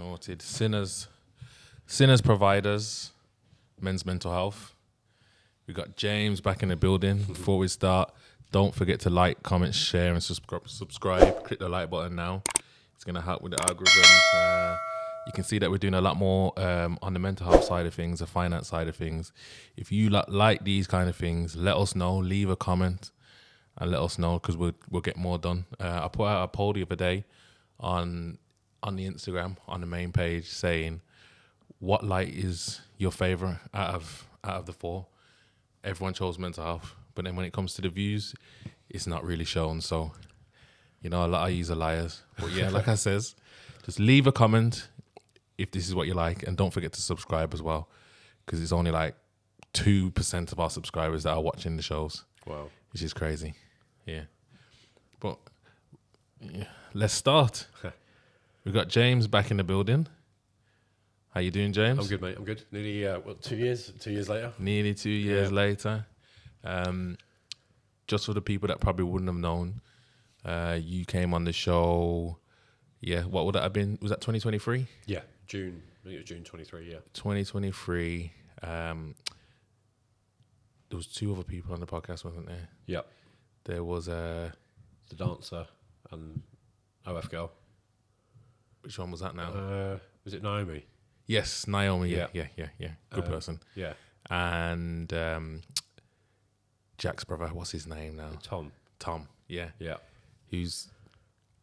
Sorted. Sinners providers, men's mental health. We got James back in the building. Before we start, don't forget to like, comment, share, and subscribe. Click the like button now. It's gonna help with the algorithms. You can see that we're doing a lot more on the mental health side of things, the finance side of things. If you like these kind of things, let us know. Leave a comment and let us know, because we'll get more done. I put out a poll the other day on the Instagram, on the main page, saying what light is your favorite out of the four. Everyone chose mental health, but then when it comes to the views, it's not really shown. So, you know, a lot of yous are liars. But yeah, like I says, just leave a comment if this is what you like, and don't forget to subscribe as well, because it's only like 2% of our subscribers that are watching the shows. Wow, which is crazy. Yeah, but yeah, let's start. We've got James back in the building. How you doing, James? I'm good, mate. I'm good. Nearly 2 years. 2 years later. Nearly 2 years later. Just for the people that probably wouldn't have known, you came on the show. Yeah, what would that have been? Was that 2023? Yeah, June. I think it was June 23. Yeah, 2023. There was two other people on the podcast, wasn't there? Yep. There was the dancer and OF girl. Which one was that now? Was it Naomi? Yes, Naomi. Yeah. Good person. Yeah. And Jack's brother, what's his name now? Tom. Yeah. Who's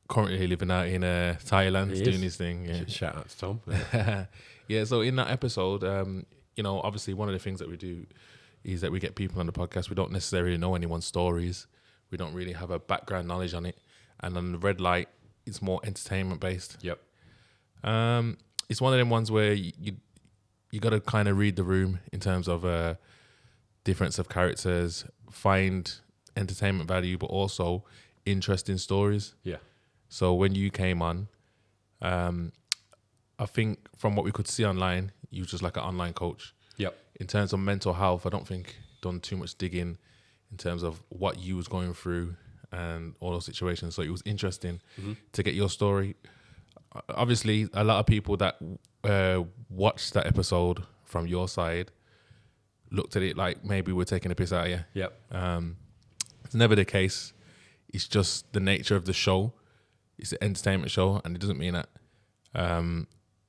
currently living out in Thailand, doing his thing. Yeah. Shout out to Tom. Yeah. So in that episode, you know, obviously one of the things that we do is that we get people on the podcast. We don't necessarily know anyone's stories. We don't really have a background knowledge on it. And on the red light, it's more entertainment based. Yep. It's one of them ones where you got to kind of read the room in terms of difference of characters, find entertainment value, but also interesting stories. Yeah. So when you came on, I think from what we could see online, you were just like an online coach. Yep. In terms of mental health, I don't think done too much digging in terms of what you was going through and all those situations. So it was interesting to get your story. Obviously, a lot of people that watched that episode from your side looked at it like maybe we're taking a piss out of you. Yep. It's never the case. It's just the nature of the show. It's an entertainment show, and it doesn't mean that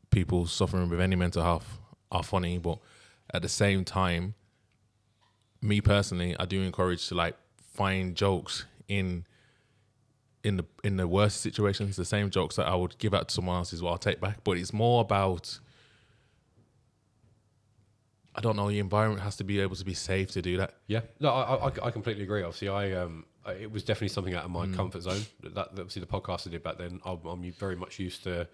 people suffering with any mental health are funny. But at the same time, me personally, I do encourage to like find jokes in the worst situations. The same jokes that I would give out to someone else is what I'll take back. But it's more about, I don't know, the environment has to be able to be safe to do that. Yeah. No, I completely agree. Obviously, it was definitely something out of my comfort zone. That obviously the podcast I did back then, I'm very much used to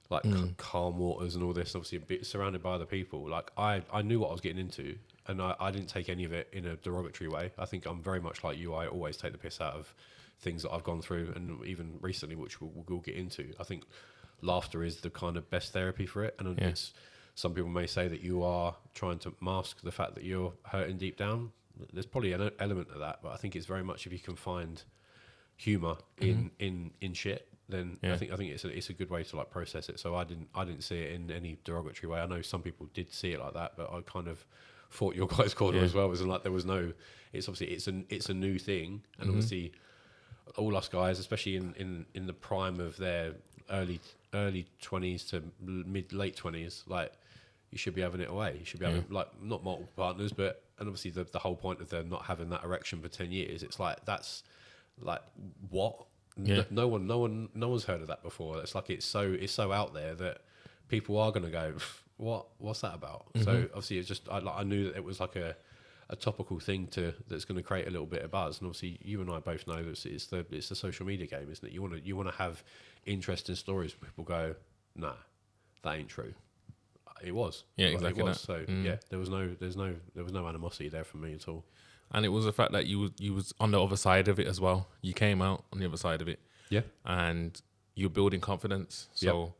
like calm waters and all this. Obviously, a bit surrounded by other people. Like I knew what I was getting into, and I didn't take any of it in a derogatory way. I think I'm very much like you. I always take the piss out of things that I've gone through, and even recently, which we'll get into. I think laughter is the kind of best therapy for it, and it's, some people may say that you are trying to mask the fact that you're hurting deep down. There's probably an element of that, but I think it's very much if you can find humour in shit, then I think it's a good way to like process it. So I didn't see it in any derogatory way. I know some people did see it like that, but I kind of fought your guys' corner as well. It was like there was no. It's obviously it's a new thing, and obviously all us guys, especially in the prime of their early 20s to late 20s, like you should be having it away. You should be having like not multiple partners, but and obviously the whole point of them not having that erection for 10 years, it's like that's like what no one's heard of that before. It's like it's so out there that people are going to go, what's that about? So obviously it's just I knew that it was like a topical thing that's going to create a little bit of buzz, and obviously you and I both know that it's the social media game, isn't it? You want to have interesting stories where people go, nah, that ain't true. It was, exactly. It was. So there was no animosity there from me at all. And it was the fact that you was on the other side of it as well. You came out on the other side of it, and you're building confidence. So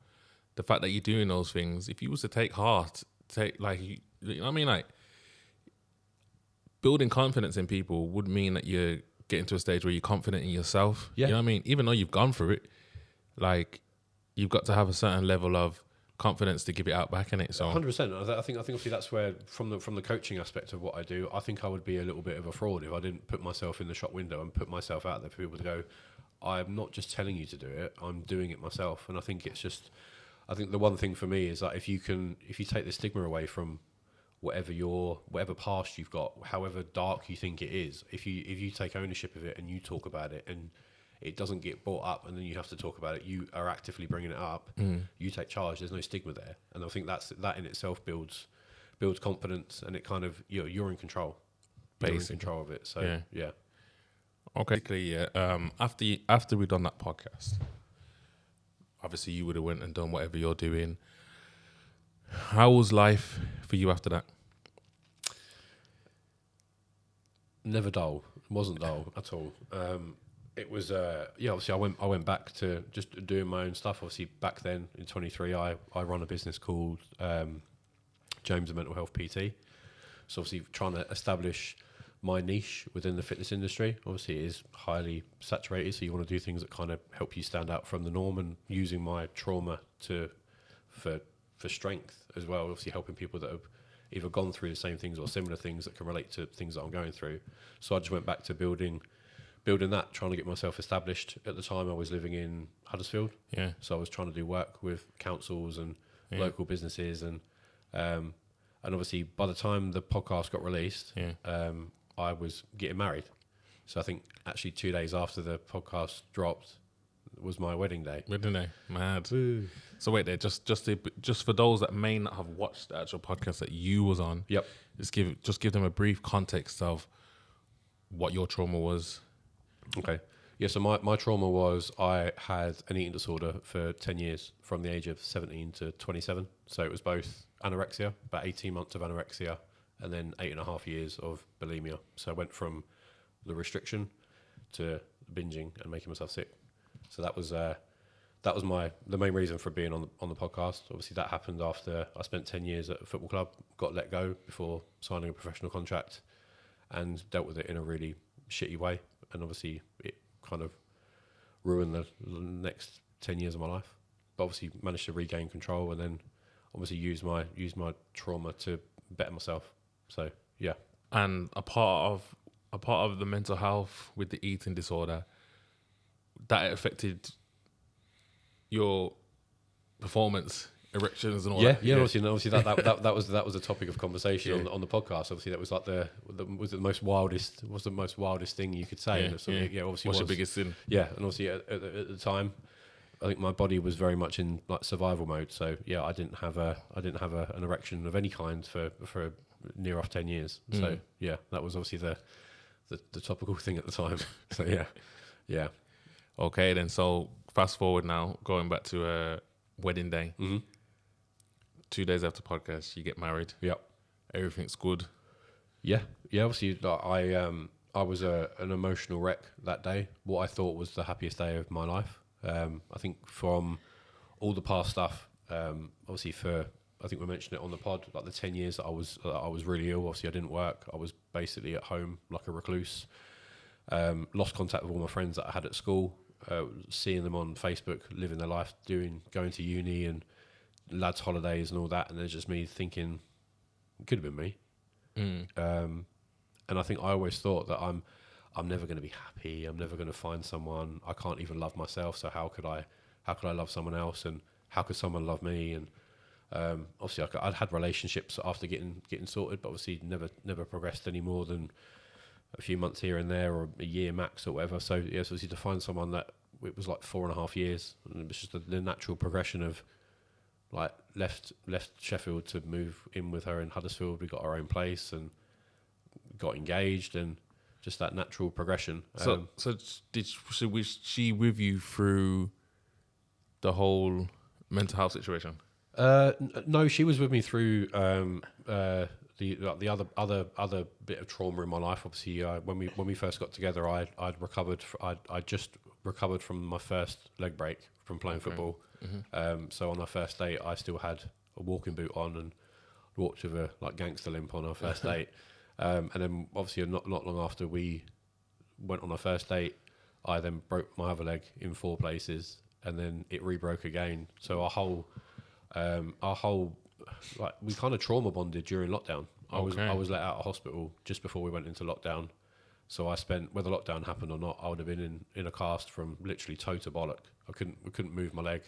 the fact that you're doing those things, if you was to take heart, like you know what I mean, like. Building confidence in people would mean that you're getting to a stage where you're confident in yourself. Yeah. You know what I mean? Even though you've gone through it, like you've got to have a certain level of confidence to give it out back in it. So 100%. I think obviously that's where from the coaching aspect of what I do, I think I would be a little bit of a fraud if I didn't put myself in the shop window and put myself out there for people to go, I'm not just telling you to do it, I'm doing it myself. And I think it's just, I think the one thing for me is that if you take the stigma away from whatever past you've got, however dark you think it is, if you take ownership of it and you talk about it and it doesn't get brought up and then you have to talk about it, you are actively bringing it up, you take charge, there's no stigma there. And I think that in itself builds confidence, and it kind of, you're in control. You're in control of it. So yeah. Okay. After we done that podcast, obviously you would have went and done whatever you're doing. How was life for you after that? Never dull. It wasn't dull at all. It was obviously I went back to just doing my own stuff. Obviously back then in 23 I run a business called James Mental Health PT. So obviously trying to establish my niche within the fitness industry. Obviously it is highly saturated, so you want to do things that kind of help you stand out from the norm, and using my trauma for strength as well. Obviously helping people that have either gone through the same things or similar things that can relate to things that I'm going through. So I just went back to building that, trying to get myself established. At the time I was living in Huddersfield. Yeah. So I was trying to do work with councils and local businesses, and obviously by the time the podcast got released, I was getting married. So I think actually 2 days after the podcast dropped was my wedding day. Wedding day, mad. Ooh. So wait there, just for those that may not have watched the actual podcast that you was on. Yep. Just give them a brief context of what your trauma was. Okay. Yeah, so my trauma was I had an eating disorder for 10 years from the age of 17 to 27. So it was both anorexia, about 18 months of anorexia, and then 8.5 years of bulimia. So I went from the restriction to binging and making myself sick. So that was the main reason for being on the podcast. Obviously that happened after I spent 10 years at a football club, got let go before signing a professional contract, and dealt with it in a really shitty way. And obviously it kind of ruined the next 10 years of my life. But obviously managed to regain control, and then obviously use my trauma to better myself. So yeah. And a part of the mental health with the eating disorder, that affected your performance, erections, and all that. Yeah. Obviously that was a topic of conversation on the podcast. Obviously, that was like the most wildest thing you could say. Obviously, what's your biggest sin? Yeah, and obviously at the time, I think my body was very much in like survival mode. So yeah, I didn't have an erection of any kind for near off 10 years. So yeah, that was obviously the topical thing at the time. So yeah. Okay, then. So fast forward now, going back to wedding day. 2 days after podcast, you get married. Yep. Everything's good. Yeah. Obviously, I was an emotional wreck that day. What I thought was the happiest day of my life. I think from all the past stuff, obviously I think we mentioned it on the pod, like the 10 years that I was really ill. Obviously, I didn't work. I was basically at home like a recluse. Lost contact with all my friends that I had at school. Seeing them on Facebook, living their life, going to uni and lads' holidays and all that, and there's just me thinking, it could have been me. And I think I always thought that I'm never going to be happy. I'm never going to find someone. I can't even love myself. So how could I love someone else? And how could someone love me? And obviously, I'd had relationships after getting sorted, but obviously never progressed any more than a few months here and there, or a year max or whatever. So yes, obviously to find someone that it was like 4.5 years, and it was just the natural progression of like left Sheffield to move in with her in Huddersfield. We got our own place and got engaged, and just that natural progression. So was she with you through the whole mental health situation? No, she was with me through the other bit of trauma in my life. Obviously, when we first got together, I'd just recovered from my first leg break from playing football. So on our first date, I still had a walking boot on and walked with a like gangster limp on our first date. And then obviously not long after we went on our first date, I then broke my other leg in 4 places, and then it re-broke again. So our whole Our whole, like, we kind of trauma bonded during lockdown. I was let out of hospital just before we went into lockdown. So I spent, whether lockdown happened or not, I would have been in a cast from literally toe to bollock. We couldn't move my leg.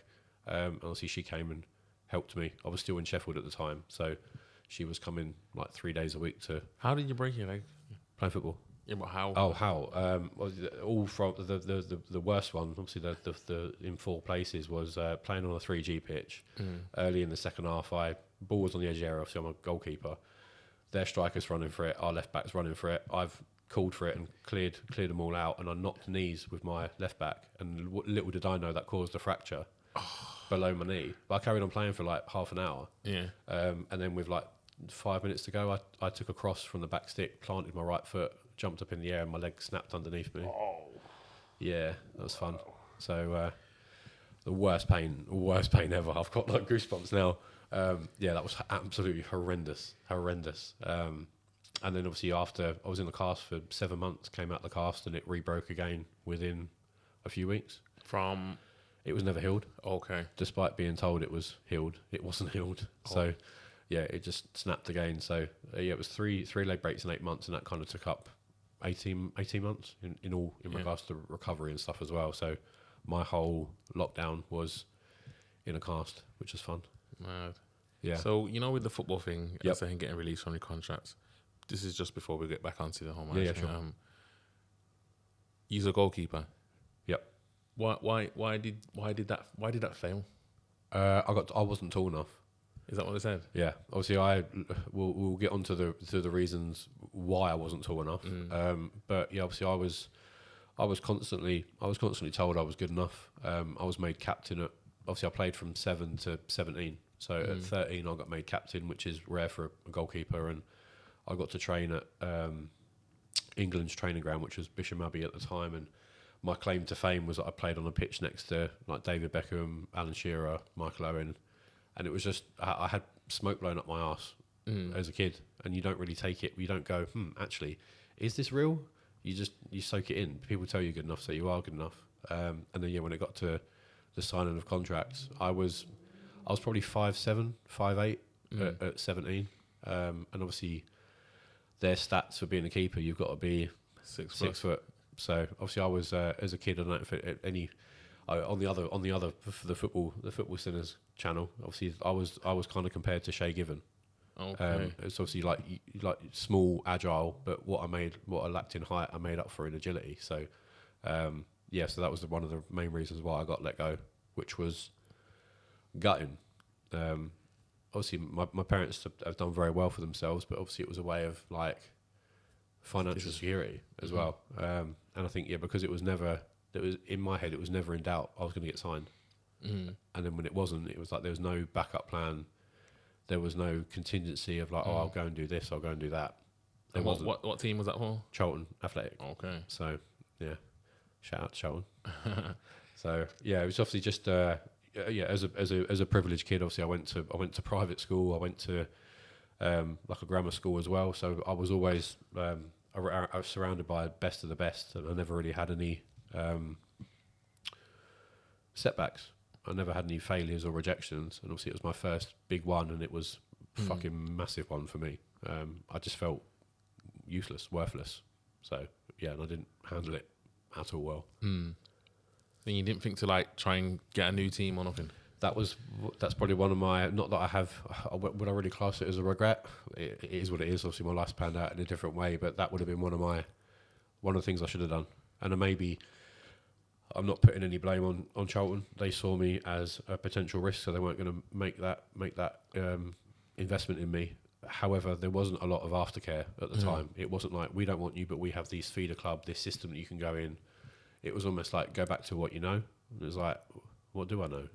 Obviously she came and helped me. I was still in Sheffield at the time, so she was coming like 3 days a week to. How did you break your leg? Playing football. Yeah, but how? Oh, how? All from the worst one. Obviously, the in 4 places was playing on a 3G pitch. Early in the second half, ball was on the edge of the area. Obviously, I'm a goalkeeper. Their strikers running for it. Our left back's running for it. I've called for it and cleared them all out, and I knocked knees with my left back. And little did I know that caused a fracture below my knee. But I carried on playing for like half an hour. Yeah. And then with like 5 minutes to go, I took a cross from the back stick, planted my right foot, jumped up in the air, and my leg snapped underneath me. Oh. Yeah, that was fun. So the worst pain ever. I've got like goosebumps now. Yeah, that was absolutely horrendous. And then obviously after I was in the cast for 7 months, came out the cast, and it re-broke again within a few weeks. From? It was never healed. Okay. Despite being told it was healed, it wasn't healed. Oh. So yeah, it just snapped again. So yeah, it was three leg breaks in 8 months, and that kind of took up 18 months in regards to recovery and stuff as well. So my whole lockdown was in a cast, which was fun. Mad. Yeah. So, you know, with the football thing, Yep. saying getting released from your contracts, this is just before we get back onto the whole match. Yeah, sure. You're a goalkeeper. Yep. Why did that fail? I wasn't tall enough. Is that what they said? Yeah. Obviously, we'll get onto the reasons why I wasn't tall enough. But yeah, obviously I was constantly told I was good enough. I was made captain at, obviously I played from 7 to 17. So at 13 I got made captain, which is rare for a goalkeeper, and I got to train at England's training ground, which was Bisham Abbey at the time, and my claim to fame was that I played on a pitch next to like David Beckham, Alan Shearer, Michael Owen, and it was just I had smoke blown up my arse as a kid, and you don't really take it. You don't go, actually, is this real? You soak it in. People tell you good enough, so you are good enough. And then yeah, when it got to the signing of contracts, I was probably 5'7", 5'8" at 17, and obviously their stats for being a keeper, you've got to be 6 foot. So obviously I was as a kid, I don't know if on the other for the football sinners channel, obviously I was kind of compared to Shay Given. Okay. It's obviously like small, agile, but what I lacked in height, I made up for in agility. So yeah, so that was one of the main reasons why I got let go, which was gutting. Obviously my parents have done very well for themselves, but obviously it was a way of like financial security as well. And I think because it was in my head, it was never in doubt I was going to get signed. And then when it wasn't, it was like there was no backup plan. There was no contingency of like, I'll go and do this, I'll go and do that. And what team was that for? Charlton Athletic. Okay. So yeah, shout out to Charlton. So yeah, it was obviously just as a privileged kid. Obviously, I went to private school. I went to like a grammar school as well. So I was always I was surrounded by best of the best, and I never really had any setbacks. I never had any failures or rejections, and obviously it was my first big one, and it was a fucking massive one for me. I just felt useless, worthless. So yeah, and I didn't handle it at all well. And you didn't think to like try and get a new team or nothing? That's probably one of my, not that I have, would I really class it as a regret? It is what it is. Obviously my life's panned out in a different way, but that would have been one of the things I should have done. And maybe I'm not putting any blame on Charlton. They saw me as a potential risk, so they weren't going to make that investment in me. However, there wasn't a lot of aftercare at the time. It wasn't like, we don't want you, but we have these feeder club, this system that you can go in. It was almost like, go back to what you know. It was like, what do I know?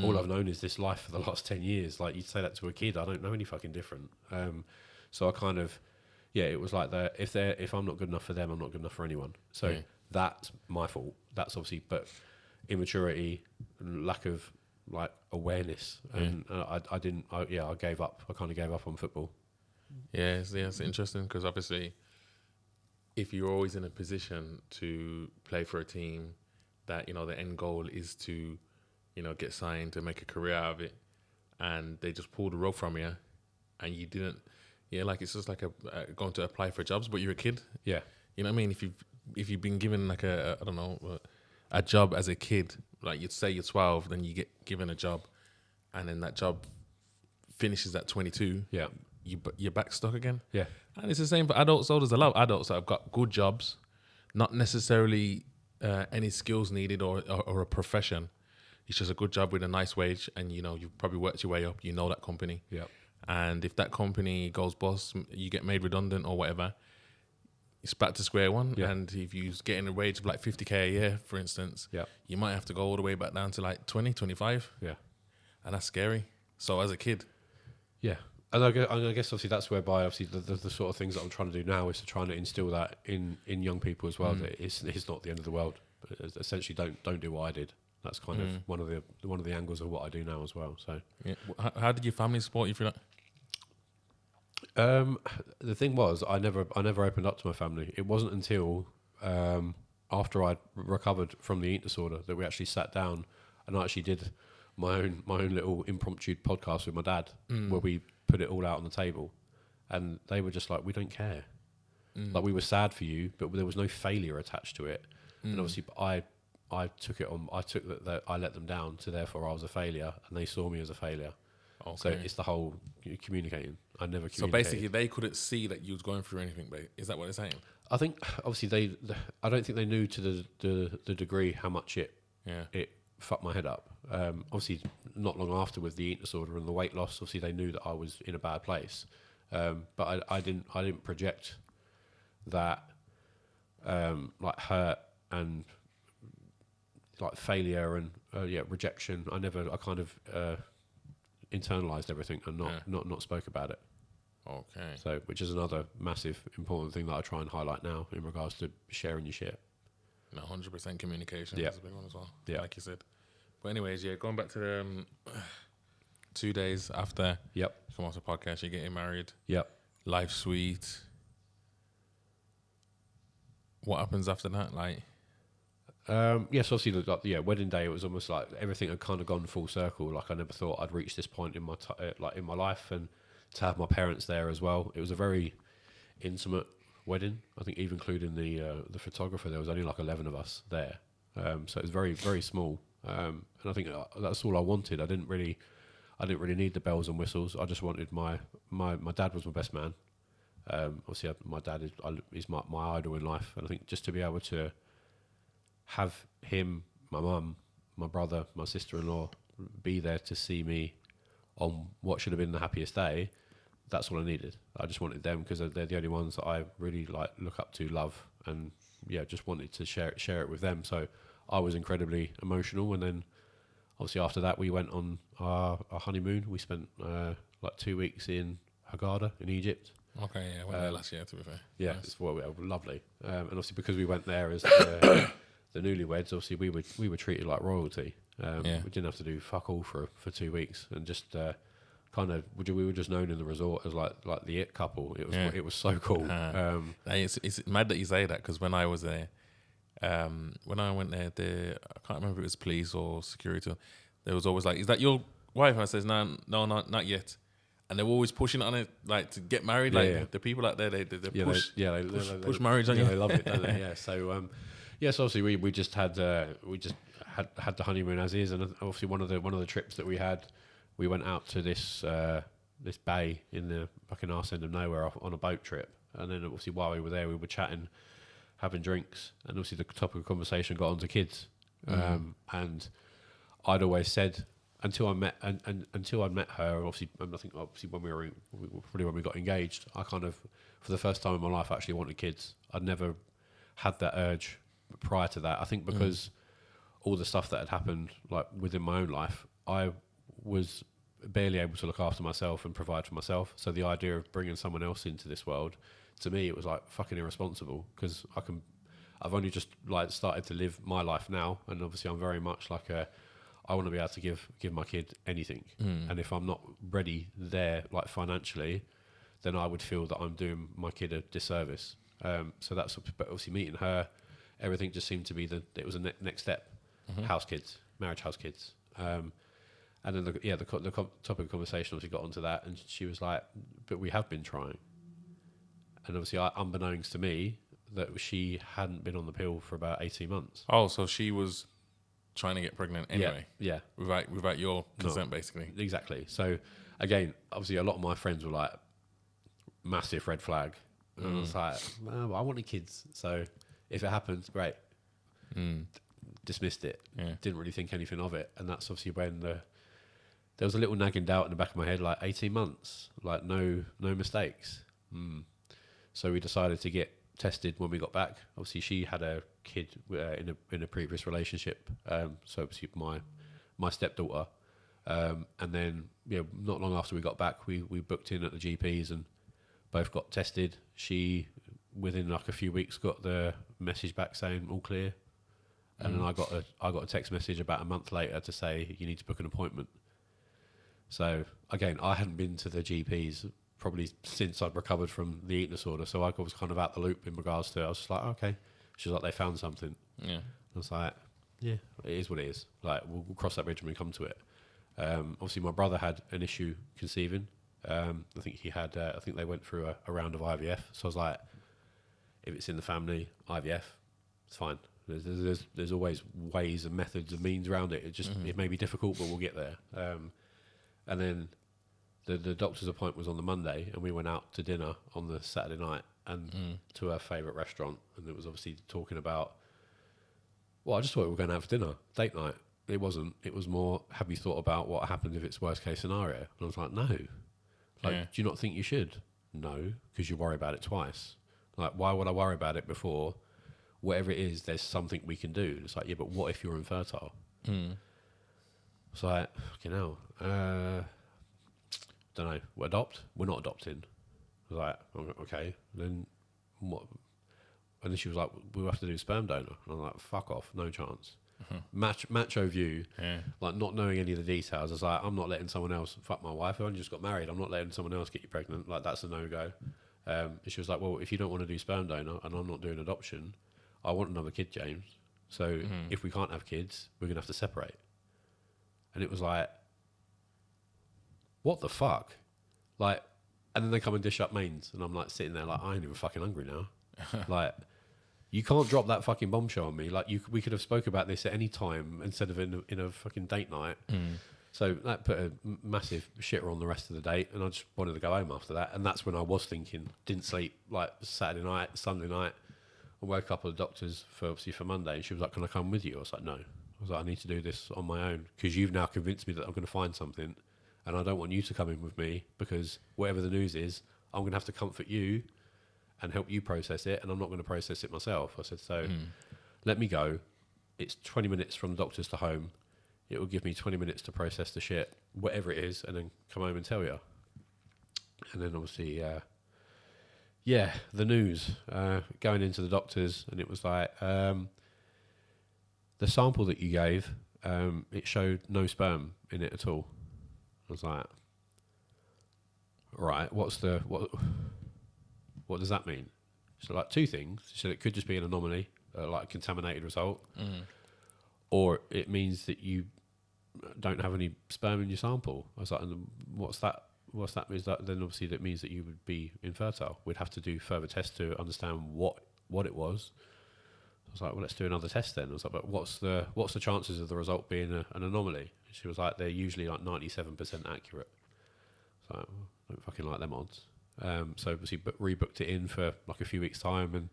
All I've known is this life for the last 10 years. Like, you'd say that to a kid, I don't know any fucking different. So I kind of, it was like that. If I'm not good enough for them, I'm not good enough for anyone. So that's my fault. That's obviously, but immaturity, lack of like awareness, and I gave up. I kind of gave up on football. Yeah, it's interesting because obviously, if you're always in a position to play for a team that, the end goal is to, get signed to make a career out of it, and they just pulled the rug from you, and you didn't. Yeah, like it's just like going to apply for jobs, but you're a kid. Yeah. You know what I mean? If you've been given like I don't know, a job as a kid, like you'd say you're 12, then you get given a job, and then that job finishes at 22. Yeah. You're back stuck again. Yeah. And it's the same for adults. So there's a lot of adults that have got good jobs, not necessarily any skills needed or a profession. It's just a good job with a nice wage, and you've probably worked your way up. You know that company. Yeah. And if that company goes bust, you get made redundant or whatever, it's back to square one. Yeah. And if you're getting a wage of like 50k a year, for instance, you might have to go all the way back down to like 20, 25. Yeah. And that's scary. So as a kid. Yeah. And I guess obviously that's whereby obviously the sort of things that I'm trying to do now is to try and instill that in young people as well, that it's not the end of the world. But essentially don't do what I did. That's kind of one of the angles of what I do now as well. So yeah. How did your family support you through that? The thing was, I never opened up to my family. It wasn't until after I'd recovered from the eating disorder that we actually sat down and I actually did my own little impromptu podcast with my dad, where we put it all out on the table, and they were just like, "We don't care." Like, we were sad for you, but there was no failure attached to it. And obviously, I took it on. I took that I let them down, so therefore I was a failure, and they saw me as a failure. Okay. So it's the whole communicating. I never communicated. So basically, they couldn't see that you was going through anything. But is that what they're saying? I think obviously I don't think they knew to the degree how much it fucked my head up. Obviously, not long after with the eating disorder and the weight loss, obviously they knew that I was in a bad place. But I didn't project that like hurt and like failure and rejection. I kind of internalized everything and not spoke about it. Okay. So, which is another massive important thing that I try and highlight now in regards to sharing your shit. No, 100% communication Yeah. is a big one as well. Yeah. Like you said. But anyways, going back to the 2 days after you come off the podcast, you're getting married. Yep. Life sweet. What happens after that? Like, yes, obviously, wedding day. It was almost like everything had kind of gone full circle. Like, I never thought I'd reach this point in my in my life, and to have my parents there as well. It was a very intimate wedding. I think even including the photographer, there was only like 11 of us there. So it was very, very small. And I think that's all I wanted. I didn't really need the bells and whistles. I just wanted my dad was my best man. Obviously, my dad is my idol in life, and I think just to be able to have him, my mum, my brother, my sister-in-law be there to see me on what should have been the happiest day, that's all I needed. I just wanted them because they're the only ones that I really look up to, love, and just wanted to share it with them. So I was incredibly emotional, and then obviously after that we went on our honeymoon. We spent 2 weeks in Hurghada in Egypt. okay, yeah, I went there last year, to be fair. Yeah, Nice. it's lovely. And obviously because we went there as the newlyweds, obviously we were treated like royalty. We didn't have to do fuck all for 2 weeks, and just we were just known in the resort as like the it couple. It was so cool. It's mad that you say that, because when I was there, when I went there, I can't remember if it was police or security. There was always like, "Is that your wife?" And I says, "No, not yet." And they were always pushing on it, like, to get married. The people out there, they push marriage on you. They love it, don't they? Yeah. So so obviously we just had the honeymoon as is, and obviously one of the trips that we had, we went out to this bay in the fucking arse end of nowhere on a boat trip, and then obviously while we were there, we were chatting, having drinks, and obviously the topic of conversation got onto kids, and I'd always said, until I met her, obviously, and I think obviously when we got engaged, I kind of, for the first time in my life, actually wanted kids. I'd never had that urge prior to that. I think because all the stuff that had happened, like within my own life, I was barely able to look after myself and provide for myself. So the idea of bringing someone else into this world, to me, it was like fucking irresponsible, because I've only just like started to live my life now, and obviously I'm very much like I want to be able to give my kid anything, and if I'm not ready there, like financially, then I would feel that I'm doing my kid a disservice. So that's, but obviously meeting her, everything just seemed to be it was a next step. House kids, marriage, house kids, and And then the topic of conversation obviously got onto that, and she was like, "But we have been trying." And obviously, unbeknownst to me, that she hadn't been on the pill for about 18 months. Oh, so she was trying to get pregnant anyway. Yeah. Without your consent, basically. Exactly. So again, obviously, a lot of my friends were like, massive red flag. And I was like, well, I wanted kids, so if it happens, great. Dismissed it. Yeah. Didn't really think anything of it, and that's obviously when there was a little nagging doubt in the back of my head, like 18 months, like no mistakes. So we decided to get tested when we got back. Obviously, she had a kid in a previous relationship, so obviously my stepdaughter, and then not long after we got back, we booked in at the GPs and both got tested. She, within like a few weeks, got the message back saying all clear, and then I got a text message about a month later to say you need to book an appointment. So again, I hadn't been to the GPs probably since I'd recovered from the eating disorder, so I was kind of out the loop in regards to it. I was just like, okay. She was like, they found something. Yeah. I was like, yeah, it is what it is. Like, we'll cross that bridge when we come to it. Obviously, my brother had an issue conceiving. I think he had. I think they went through a round of IVF. So I was like, if it's in the family, IVF, it's fine. There's always ways and methods and means around it. It just it may be difficult, but we'll get there. And then the doctor's appointment was on the Monday, and we went out to dinner on the Saturday night and to our favourite restaurant. And it was obviously talking about, well, I just thought we were going out for dinner, date night. It wasn't. It was more, have you thought about what happened if it's worst case scenario? And I was like, no. Like, do you not think you should? No, because you worry about it twice. Like, why would I worry about it before? Whatever it is, there's something we can do. It's like, yeah, but what if you're infertile? It's like, fucking hell. Don't know. We'll adopt? We're not adopting. I was like, okay. Then what? And then she was like, we'll have to do sperm donor. And I'm like, fuck off. No chance. Macho view, like not knowing any of the details. I was like, I'm not letting someone else fuck my wife. I only just got married. I'm not letting someone else get you pregnant. Like, that's a no-go. And she was like, well, if you don't want to do sperm donor and I'm not doing adoption, I want another kid, James. So if we can't have kids, we're going to have to separate. And it was like, what the fuck? Like, and then they come and dish up mains, and I'm like sitting there like, I ain't even fucking hungry now. Like, you can't drop that fucking bombshell on me. Like, we could have spoke about this at any time instead of in a fucking date night. So that put a massive shitter on the rest of the date, and I just wanted to go home after that. And that's when I was thinking, didn't sleep like Saturday night, Sunday night. I woke up at the doctor's for Monday, and she was like, can I come with you? I was like, no. I was like, I need to do this on my own because you've now convinced me that I'm going to find something, and I don't want you to come in with me because whatever the news is, I'm going to have to comfort you and help you process it, and I'm not going to process it myself. I said, so let me go. It's 20 minutes from the doctor's to home. It will give me 20 minutes to process the shit, whatever it is, and then come home and tell you. And then obviously, the news, going into the doctor's, and it was like, the sample that you gave, it showed no sperm in it at all. I was like, right, what does that mean? So like two things. She said it could just be an anomaly, like a contaminated result, or it means that you don't have any sperm in your sample. I was like, and what's that? What's that means? That then obviously that means that you would be infertile. We'd have to do further tests to understand what it was. I was like, well, let's do another test then. I was like, but what's the chances of the result being an anomaly? She was like, they're usually like 97% accurate. So I don't fucking like them odds. So obviously rebooked it in for like a few weeks' time and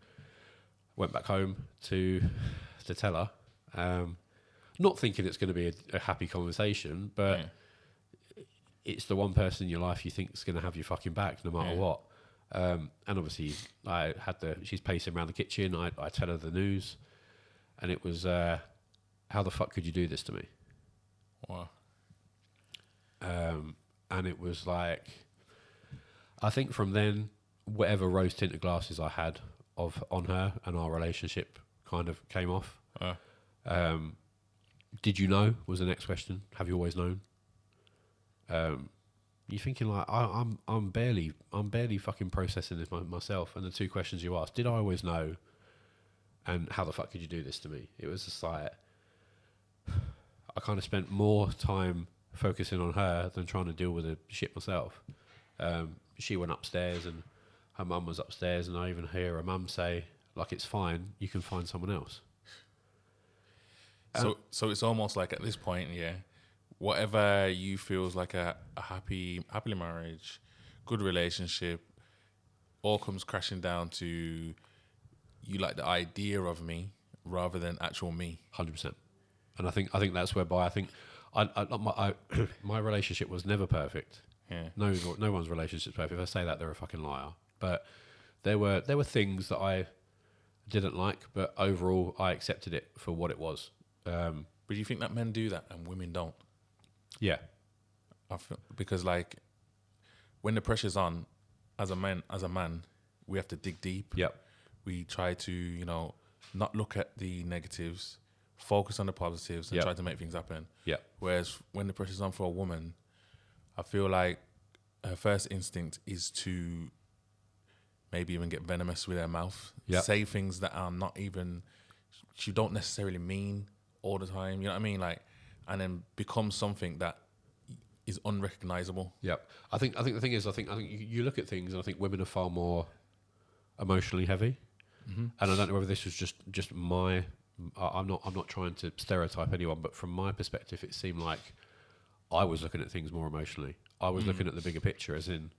went back home to tell her. Not thinking it's going to be a happy conversation, but it's the one person in your life you think is going to have your fucking back no matter what. And obviously she's pacing around the kitchen. I tell her the news, and it was, how the fuck could you do this to me? Wow. And it was like, I think from then, whatever rose tinted glasses I had on her and our relationship kind of came off. Did you know was the next question. Have you always known? You're thinking like, I'm barely fucking processing this myself. And the two questions you asked, did I always know? And how the fuck could you do this to me? It was just like, I kind of spent more time focusing on her than trying to deal with the shit myself. She went upstairs and her mum was upstairs, and I even hear her mum say, like, it's fine, you can find someone else. So it's almost like at this point, whatever you feel is like a happy marriage, good relationship, all comes crashing down to you like the idea of me rather than actual me. 100%. And I think that's whereby I think my relationship was never perfect. Yeah. No one's relationship's perfect. If I say that, they're a fucking liar. But there were things that I didn't like, but overall I accepted it for what it was. But do you think that men do that and women don't? Yeah. Because like when the pressure's on, as a man, we have to dig deep. Yep. We try to, not look at the negatives, focus on the positives, and try to make things happen. Yeah. Whereas when the pressure's on for a woman, I feel like her first instinct is to maybe even get venomous with her mouth, say things that are not even, she don't necessarily mean all the time. You know what I mean? Like, and then become something that is unrecognizable. Yep. I think the thing is, I think you look at things, and I think women are far more emotionally heavy. Mm-hmm. And I don't know whether this was just my. I'm not trying to stereotype anyone, but from my perspective, it seemed like I was looking at things more emotionally. I was looking at the bigger picture, as in,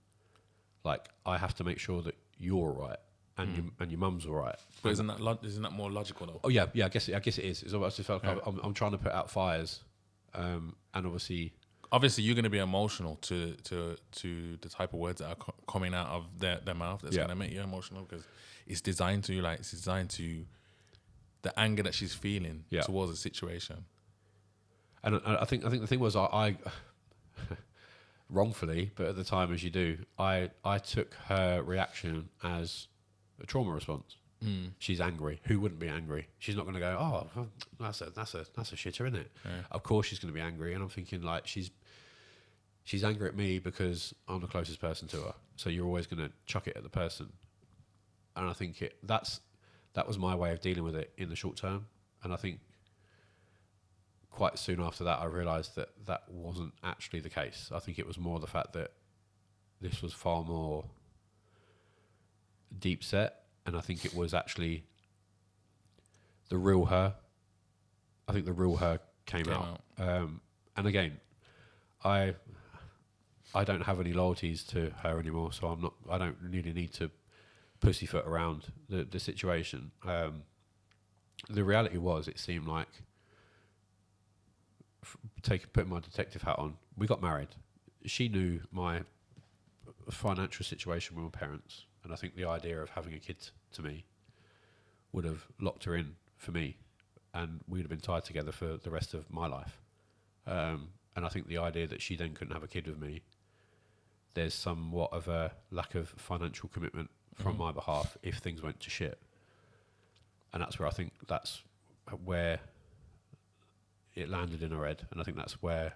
like, I have to make sure that you're all right and your mum's all right. But isn't that more logical though? Oh yeah. I guess it is. It's almost just like I'm trying to put out fires, and obviously you're going to be emotional to the type of words that are coming out of their mouth. That's going to make you emotional because it's designed to the anger that she's feeling towards the situation. And I think the thing was I wrongfully, but at the time, as you do, I took her reaction as a trauma response. She's angry. Who wouldn't be angry? She's not going to go, oh, that's a shitter, isn't it? Yeah. Of course she's going to be angry. And I'm thinking, like, she's angry at me because I'm the closest person to her. So you're always going to chuck it at the person. And I think that was my way of dealing with it in the short term. And I think quite soon after that, I realised that wasn't actually the case. I think it was more the fact that this was far more deep set. And I think it was actually the real her. I think the real her came out. And again, I don't have any loyalties to her anymore, so I don't really need to pussyfoot around the situation. The reality was, it seemed like, putting my detective hat on, we got married. She knew my financial situation with my parents. And I think the idea of having a kid to me would have locked her in for me, and we'd have been tied together for the rest of my life. And I think the idea that she then couldn't have a kid with me, there's somewhat of a lack of financial commitment from my behalf if things went to shit. And that's where I think that's where it landed in her head. And I think that's where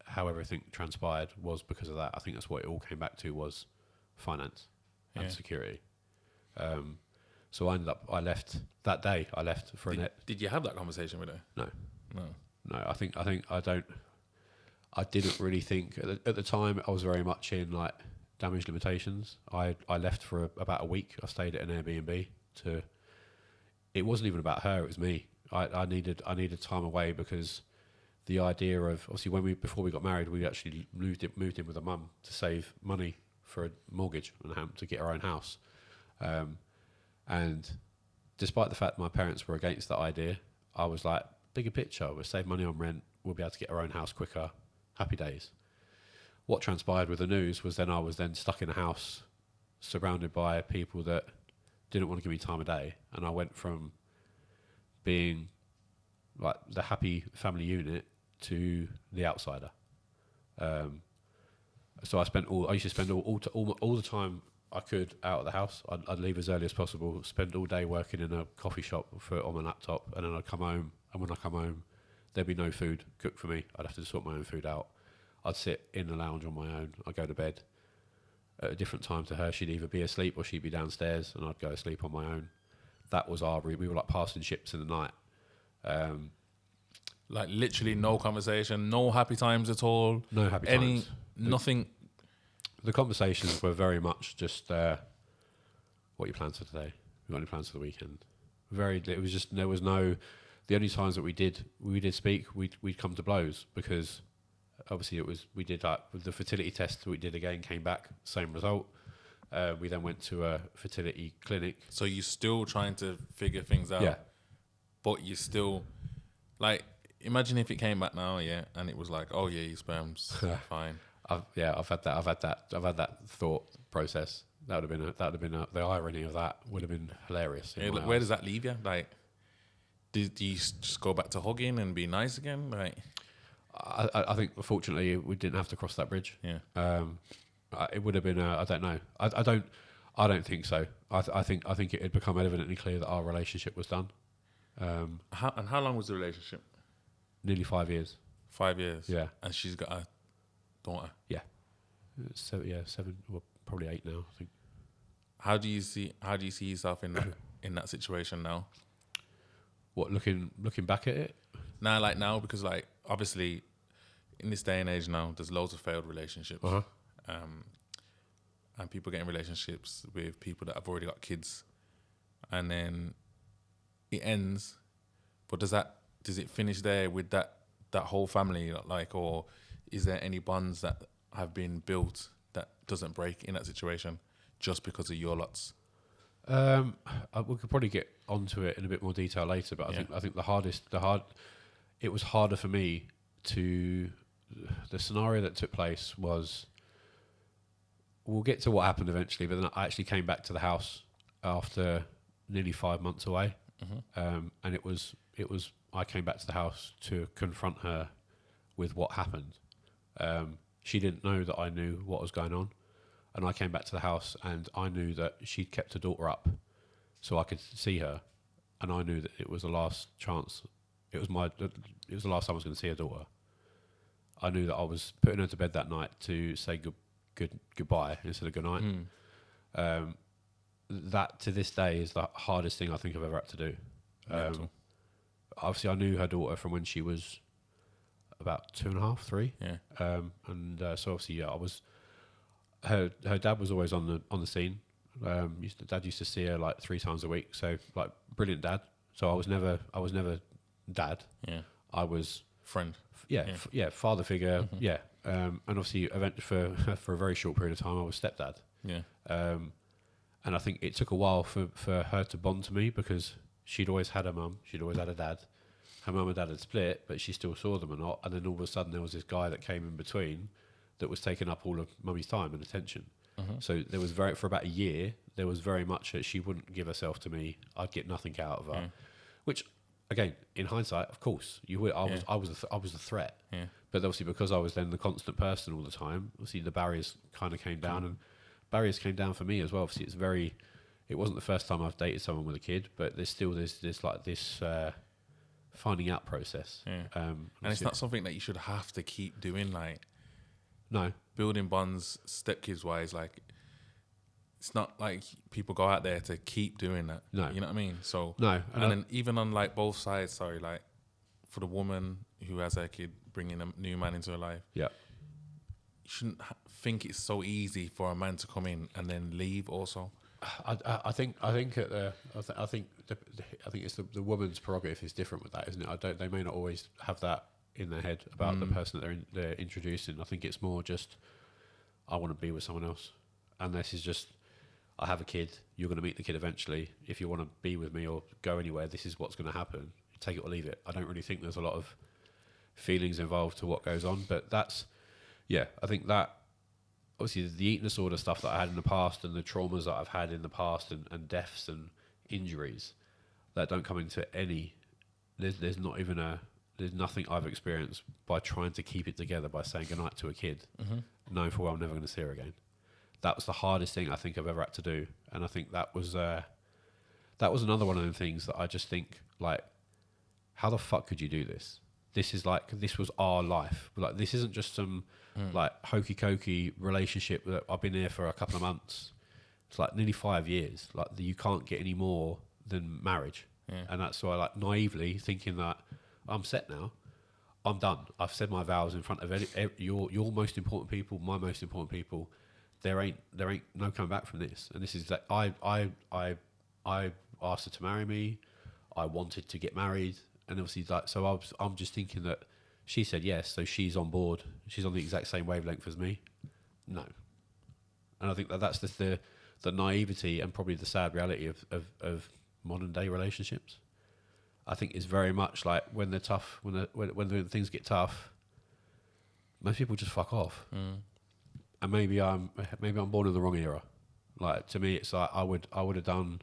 how everything transpired was because of that. I think that's what it all came back to, was finance and security. So I left that day. I left for a net. Did you have that conversation with her? No. I didn't really think at the time. I was very much in like damage limitations. I left for about a week. I stayed at an Airbnb. It wasn't even about her. It was me. I needed time away because the idea of, obviously before we got married, we actually moved in with a mum to save money for a mortgage and to get our own house. And despite the fact my parents were against that idea, I was like, bigger picture, we'll save money on rent, we'll be able to get our own house quicker, happy days. What transpired with the news was I was stuck in a house surrounded by people that didn't want to give me time of day. And I went from being like the happy family unit to the outsider. So I used to spend all the time I could out of the house. I'd leave as early as possible, spend all day working in a coffee shop on my laptop, and then I'd come home. And when I come home, there'd be no food cooked for me. I'd have to sort my own food out. I'd sit in the lounge on my own. I'd go to bed at a different time to her. She'd either be asleep or she'd be downstairs, and I'd go to sleep on my own. That was we were like passing ships in the night. Like literally no conversation, no happy times at all. No happy times. Nothing. The conversations were very much just, what are your plans for today? We got any plans for the weekend? It was just, there was no, the only times that we did speak, we'd come to blows, because obviously we did like the fertility test we did again, came back, same result. We then went to a fertility clinic. So you're still trying to figure things out. Yeah. But you still, like, imagine if it came back now, and it was like, oh yeah, your sperm's fine. I've had that thought process. That would have been the irony of that would have been hilarious. Yeah, like, where does that leave you? Like, do you just go back to hugging and be nice again? Like, I think fortunately we didn't have to cross that bridge. Yeah. It would have been. I don't know. I don't think so. I think it had become evidently clear that our relationship was done. How long was the relationship? Nearly 5 years. 5 years. Yeah. And she's got a daughter. Yeah. 7. Well, probably 8 now, I think. How do you see yourself in that situation now? What, looking back at it? Now, because like obviously in this day and age now, there's loads of failed relationships. Uh-huh. And people get in relationships with people that have already got kids, and then it ends. But does it finish there with that whole family, like, or is there any bonds that have been built that doesn't break in that situation just because of your lots? We could probably get onto it in a bit more detail later, but I think it was harder for me to. The scenario that took place was. We'll get to what happened eventually, but then I actually came back to the house after nearly 5 months away, and it was. I came back to the house to confront her with what happened. She didn't know that I knew what was going on, and I came back to the house and I knew that she'd kept her daughter up, so I could see her, and I knew that it was the last chance. It was the last time I was going to see her daughter. I knew that I was putting her to bed that night to say goodbye instead of good night. That to this day is the hardest thing I think I've ever had to do. Obviously, I knew her daughter from when she was about 2.5, 3. Yeah. So obviously, I was. Her dad was always on the scene. Dad used to see her like 3 times a week. So like brilliant dad. So I was never dad. Yeah. I was friend. Father figure. Yeah. And obviously, for a very short period of time, I was stepdad. Yeah. And I think it took a while for her to bond to me, because she'd always had her mum, she'd always had a dad. Her mum and dad had split, but she still saw them a lot. And then all of a sudden, there was this guy that came in between that was taking up all of mummy's time and attention. So there was for about a year, there was very much that she wouldn't give herself to me. I'd get nothing out of her, which. Again, in hindsight, of course, you would. I was a threat. Yeah. But obviously, because I was then the constant person all the time, obviously the barriers kind of came down, and barriers came down for me as well. Obviously, it wasn't the first time I've dated someone with a kid, but there's still this finding out process. Yeah. And it's not something that you should have to keep doing. Like, no, building bonds, stepkids wise, like. It's not like people go out there to keep doing that. No. You know what I mean? So no. And then even on like both sides, like for the woman who has her kid bringing a new man into her life, yeah, you shouldn't think it's so easy for a man to come in and then leave. Also, I think it's the woman's prerogative is different with that, isn't it? They may not always have that in their head about the person that they're introducing. I think it's more just I want to be with someone else, and this is just. I have a kid, you're going to meet the kid eventually. If you want to be with me or go anywhere, this is what's going to happen. Take it or leave it. I don't really think there's a lot of feelings involved to what goes on. But I think that, obviously, the eating disorder stuff that I had in the past and the traumas that I've had in the past and deaths and injuries that don't come into any, there's nothing I've experienced by trying to keep it together by saying goodnight to a kid, knowing full well I'm never going to see her again. That was the hardest thing I think I've ever had to do, and I think that was another one of the things that I just think, like, how the fuck could you do this? This was our life. Like, this isn't just some like hokey cokey relationship that I've been here for a couple of months. It's like nearly 5 years. Like, you can't get any more than marriage, and that's why, like, naively thinking that I'm set now. I'm done. I've said my vows in front of your most important people, my most important people. There ain't no coming back from this. And this is that I asked her to marry me. I wanted to get married, and obviously I'm just thinking that she said yes, so she's on board. She's on the exact same wavelength as me. No, and I think that's just the naivety and probably the sad reality of modern day relationships. I think it's very much like when they're tough, when things get tough, most people just fuck off. And maybe I'm born in the wrong era. Like, to me, it's like I would have done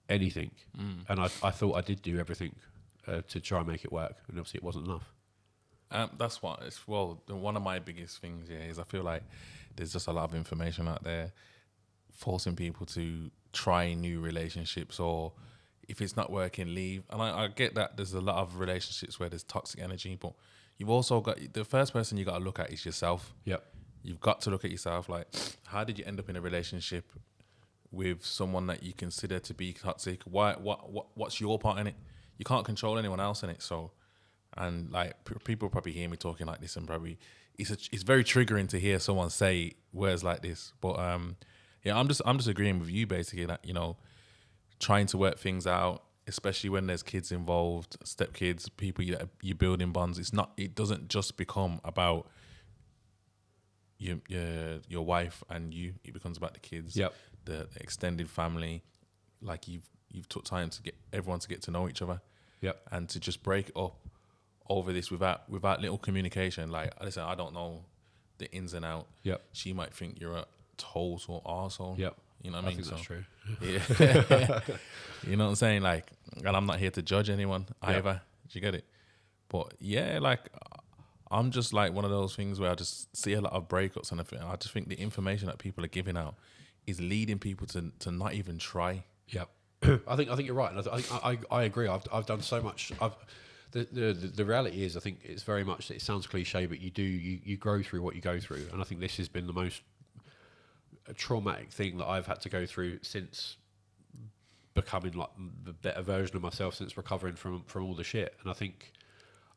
anything, and I thought I did do everything to try and make it work, and obviously it wasn't enough. That's what it's one of my biggest things is I feel like there's just a lot of information out there forcing people to try new relationships, or if it's not working, leave. And I get that there's a lot of relationships where there's toxic energy, but you've also got the first person you got to look at is yourself. Yep. You've got to look at yourself. Like, how did you end up in a relationship with someone that you consider to be toxic? What's your part in it? You can't control anyone else in it. So, and like people probably hear me talking like this, and probably it's very triggering to hear someone say words like this. But yeah, I'm just agreeing with you basically that, you know, trying to work things out, especially when there's kids involved, stepkids, people you building bonds. It doesn't just become about your wife and you. It becomes about the kids, the extended family. Like you've took time to get everyone to get to know each other, and to just break up over this without little communication. Like, listen, I don't know the ins and out. She might think you're a total arsehole. You know what I mean? I think that's true. Yeah. You know what I'm saying? Like, and I'm not here to judge anyone either. Do you get it? But yeah, like, I'm just like one of those things where I just see a lot of breakups and everything. I just think the information that people are giving out is leading people to not even try. I think you're right, and I agree. I've done so much. The reality is, I think it's very much. It sounds cliche, but you grow through what you go through, and I think this has been the most traumatic thing that I've had to go through since becoming like the better version of myself, since recovering from all the shit. And I think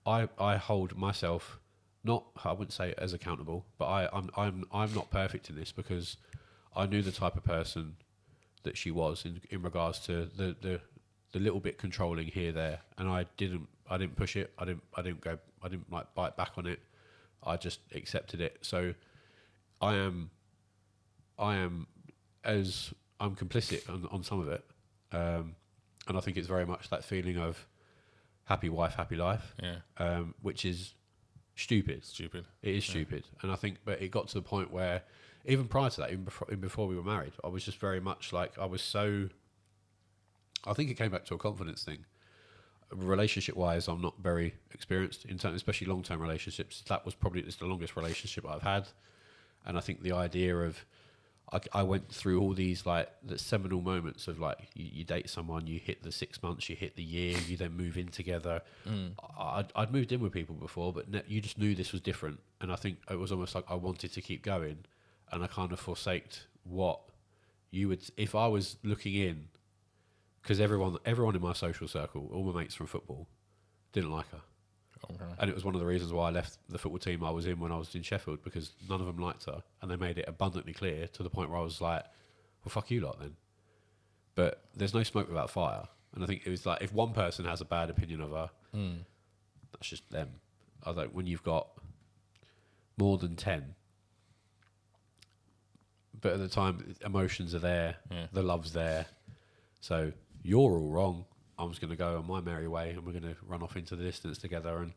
I hold myself, not, I wouldn't say as accountable, but I'm not perfect in this, because I knew the type of person that she was in regards to the little bit controlling here, there, and I didn't push it. I didn't like bite back on it. I just accepted it. So I'm complicit on some of it, and I think it's very much that feeling of happy wife, happy life, which is stupid. It is stupid, and I think, but it got to the point where even prior to that, even before we were married, I was just very much like, I think it came back to a confidence thing. Relationship wise, I'm not very experienced in terms, especially long term relationships. That was probably the longest relationship I've had, and I think the idea of I went through all these like the seminal moments of like you date someone, you hit the 6 months, you hit the year, you then move in together. I'd moved in with people before, but you just knew this was different, and I think it was almost like I wanted to keep going, and I kind of forsaked what you would if I was looking in, because everyone in my social circle, all my mates from football, didn't like her. Okay. And it was one of the reasons why I left the football team I was in when I was in Sheffield, because none of them liked her, and they made it abundantly clear to the point where I was like, well, fuck you lot then. But there's no smoke without fire, and I think it was like, if one person has a bad opinion of her, that's just them. I think when you've got more than 10, but at the time emotions are there, the love's there, so you're all wrong, I'm just going to go on my merry way, and we're going to run off into the distance together. And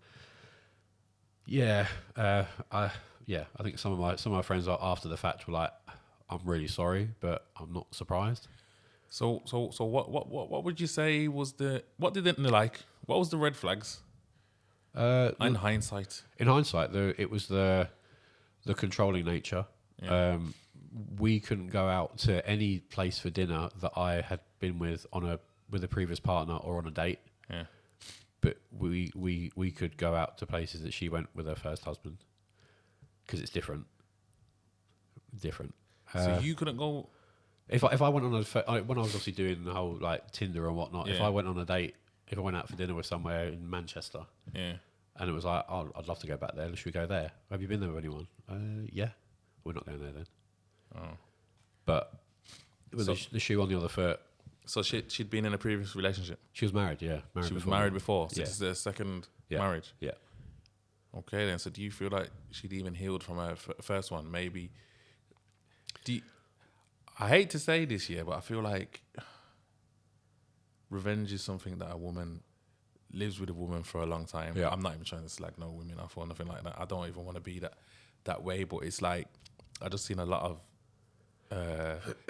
I think some of my friends after the fact were like, I'm really sorry, but I'm not surprised. So what would you say was what didn't they like? What was the red flags? In hindsight, it was the controlling nature. Yeah. We couldn't go out to any place for dinner that I had been with with a previous partner or on a date. Yeah. But we could go out to places that she went with her first husband, because it's different. So you couldn't go. If I went on when I was obviously doing the whole like Tinder and whatnot, if I went on a date, if I went out for dinner with somewhere in Manchester, And it was like, oh, I'd love to go back there. Should we go there? Have you been there with anyone? Yeah. We're not going there then. Oh. But with the shoe on the other foot. So she'd been in a previous relationship? She was married, yeah. She was married before? So this is their second marriage? Yeah. Okay then. So do you feel like she'd even healed from her first one? Maybe. I hate to say this here, but I feel like revenge is something that a woman lives with a woman for a long time. Yeah. I'm not even trying to slag no women off or nothing like that. I don't even want to be that way, but it's like I just seen a lot of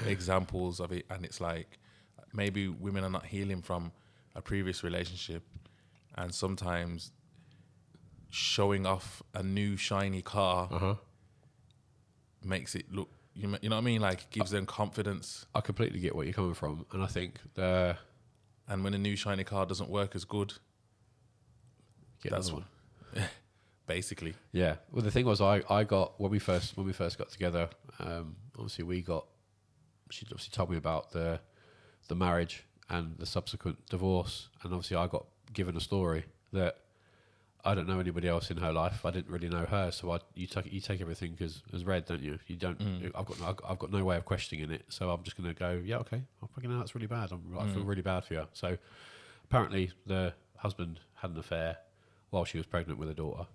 examples of it, and it's like maybe women are not healing from a previous relationship, and sometimes showing off a new shiny car makes it look, you know what I mean, like gives them confidence. I completely get what you're coming from, and I think and when a new shiny car doesn't work as good, that's one. Basically. Yeah. Well, the thing was, I got when we first got together. Obviously, she obviously told me about the marriage and the subsequent divorce, and obviously, I got given a story that I don't know anybody else in her life. I didn't really know her, so you take everything as read, don't you? You don't. I've got no way of questioning it, so I'm just going to go, yeah, okay. I fucking know that's really bad. I feel really bad for you. So apparently, the husband had an affair while she was pregnant with a daughter.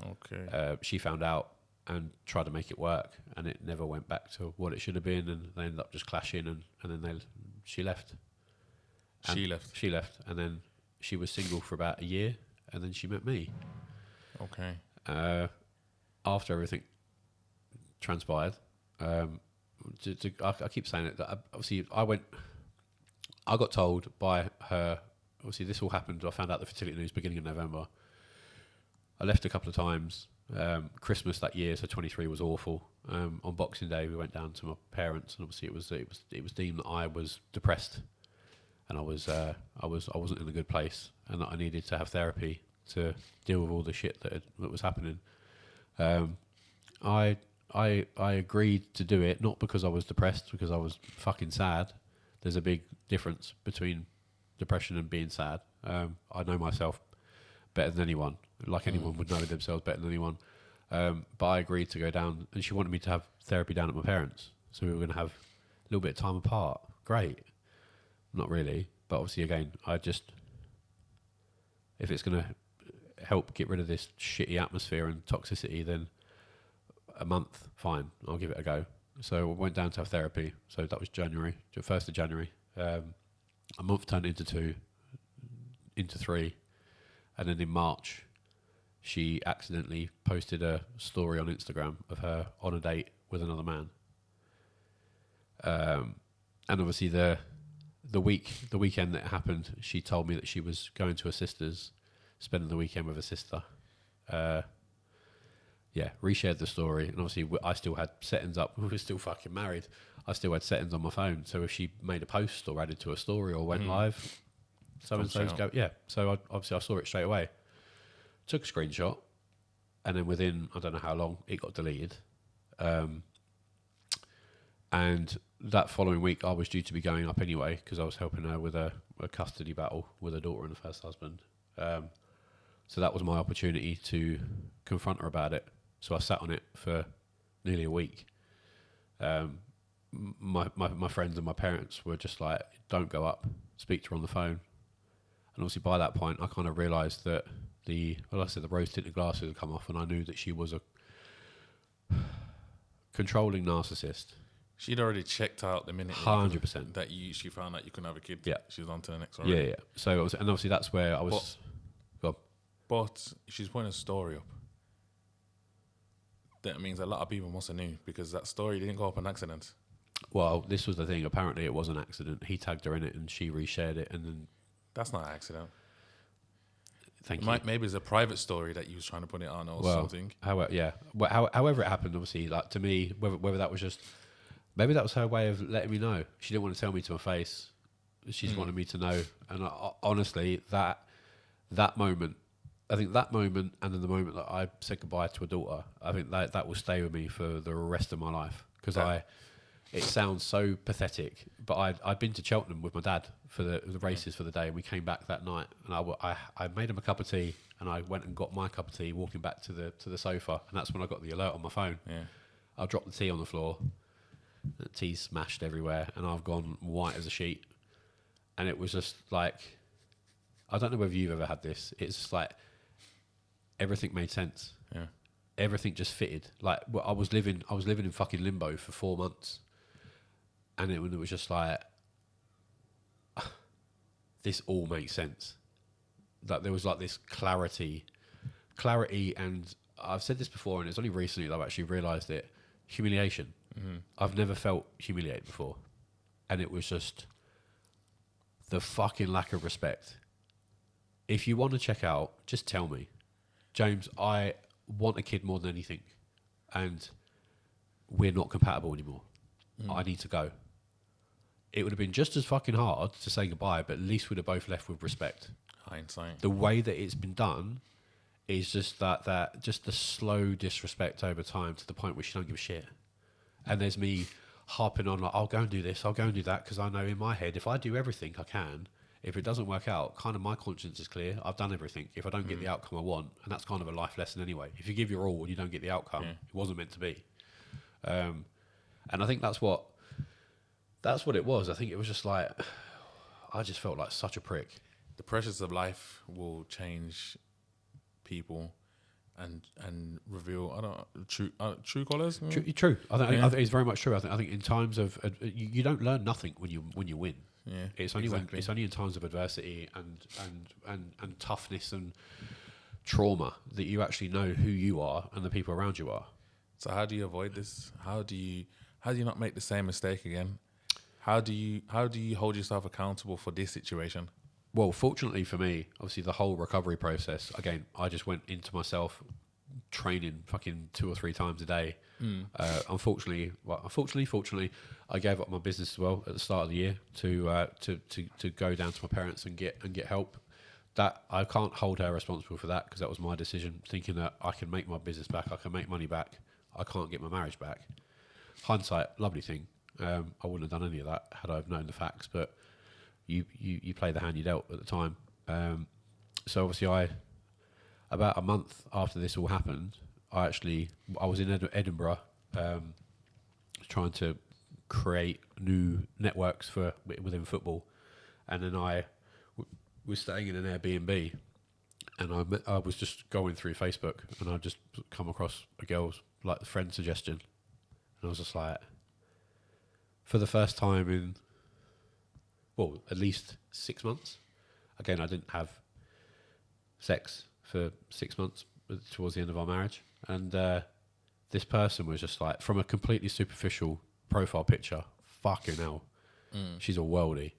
Okay. She found out and tried to make it work, and it never went back to what it should have been, and they ended up just clashing, and then she left. She left, and then she was single for about a year, and then she met me. Okay. After everything transpired, I keep saying it, that obviously I got told by her, obviously this all happened, I found out the fertility news beginning of November. I left a couple of times. Christmas that year, so 23 was awful. On Boxing Day, we went down to my parents, and obviously it was deemed that I was depressed, and I wasn't in a good place, and that I needed to have therapy to deal with all the shit that was happening. I agreed to do it, not because I was depressed, because I was fucking sad. There's a big difference between depression and being sad. I know myself better than anyone, like anyone would know themselves better than anyone. But I agreed to go down, and she wanted me to have therapy down at my parents'. So we were going to have a little bit of time apart. Great. Not really. But obviously, again, if it's going to help get rid of this shitty atmosphere and toxicity, then a month, fine, I'll give it a go. So I went down to have therapy. So that was January, 1st of January. A month turned into 2, into 3. And then in March, she accidentally posted a story on Instagram of her on a date with another man. And obviously the weekend that it happened, she told me that she was going to her sister's, spending the weekend with her sister. Reshared the story, and obviously I still had settings up. We were still fucking married. I still had settings on my phone, so if she made a post or added to a story or went live, so and so's go. Yeah, so I saw it straight away. Took a screenshot, and then within I don't know how long it got deleted. And that following week, I was due to be going up anyway because I was helping her with a custody battle with her daughter and her first husband. So that was my opportunity to confront her about it. So I sat on it for nearly a week. My friends and my parents were just like, "Don't go up. Speak to her on the phone." And obviously by that point, I kind of realised that the rose tinted glasses had come off, and I knew that she was a controlling narcissist. She'd already checked out the minute 100% that she found out you couldn't have a kid. Yeah, she was on to the next one. Yeah, yeah. So and obviously that's where I was. But she's putting a story up. That means a lot of people must have knew, because that story didn't go up on accident. Well, this was the thing. Apparently, it was an accident. He tagged her in it, and she reshared it, and then. That's not an accident. Thank you. Maybe it's a private story that you was trying to put it on or something. However it happened, obviously, like to me, whether that was just, maybe that was her way of letting me know. She didn't want to tell me to my face. She just wanted me to know. And honestly, that moment, I think that moment, and then the moment that I said goodbye to a daughter, I think that will stay with me for the rest of my life, because It sounds so pathetic, but I'd been to Cheltenham with my dad for the races for the day, and we came back that night, and I made him a cup of tea, and I went and got my cup of tea, walking back to the sofa, and that's when I got the alert on my phone. Yeah. I dropped the tea on the floor, the tea's smashed everywhere, and I've gone white as a sheet, and it was just like, I don't know whether you've ever had this. It's just like everything made sense. Yeah. Everything just fitted. Like, well, I was living in fucking limbo for 4 months. And it was just like, this all makes sense. Like, there was like this clarity, and I've said this before, and it's only recently that I've actually realised it. Humiliation. Mm-hmm. I've never felt humiliated before, and it was just the fucking lack of respect. If you want to check out, just tell me, James. I want a kid more than anything, and we're not compatible anymore. I need to go. It would have been just as fucking hard to say goodbye, but at least we'd have both left with respect. Hindsight. The way that it's been done is just that just the slow disrespect over time to the point where she don't give a shit. And there's me harping on, like, I'll go and do this, I'll go and do that, because I know in my head, if I do everything I can, if it doesn't work out, kind of my conscience is clear. I've done everything. If I don't get the outcome I want, and that's kind of a life lesson anyway. If you give your all and you don't get the outcome, it wasn't meant to be. And I think that's what it was. I think it was just like, I just felt like such a prick. The pressures of life will change people and reveal true colours. True. I think it's very much true. I think in times of you don't learn nothing when you win. Yeah, it's only in times of adversity and toughness and trauma that you actually know who you are and the people around you are. So how do you avoid this? How do you not make the same mistake again? How do you hold yourself accountable for this situation? Well, fortunately for me, obviously the whole recovery process, again, I just went into myself training fucking 2 or 3 times a day. Unfortunately, I gave up my business as well at the start of the year to go down to my parents and get help. That I can't hold her responsible for that, because that was my decision, thinking that I can make my business back, I can make money back, I can't get my marriage back. Hindsight, lovely thing. I wouldn't have done any of that had I known the facts, but you play the hand you dealt at the time. So obviously about a month after this all happened, I was in Edinburgh trying to create new networks within football, and then I was staying in an Airbnb, and I was just going through Facebook, and I just come across a girl's like friend suggestion, and I was just like, for the first time in, well, at least 6 months. Again, I didn't have sex for 6 months towards the end of our marriage. And this person was just like, from a completely superficial profile picture, fucking hell, she's a worldie.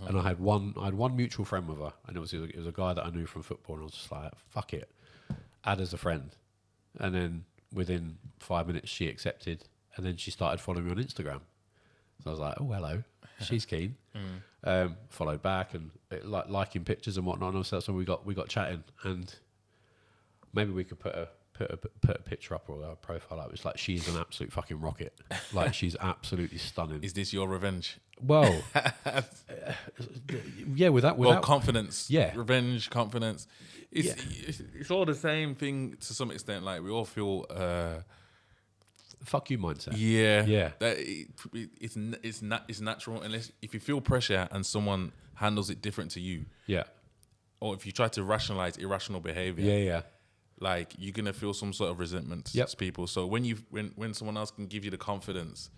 And I had one mutual friend with her, and it was a guy that I knew from football, and I was just like, fuck it, add as a friend. And then within 5 minutes, she accepted, and then she started following me on Instagram. So I was like, oh, hello, she's keen. Followed back and liking pictures and whatnot. And so we got chatting, and maybe we could put a picture up or a profile up. It's like, she's an absolute fucking rocket. Like, she's absolutely stunning. Is this your revenge? Well, yeah, without confidence. Yeah, revenge, confidence. It's all the same thing to some extent. Like, we all feel. Fuck you mindset. Yeah. It's natural, unless if you feel pressure and someone handles it different to you. Yeah. Or if you try to rationalize irrational behavior. Yeah. Like, you're gonna feel some sort of resentment to people. So when someone else can give you the confidence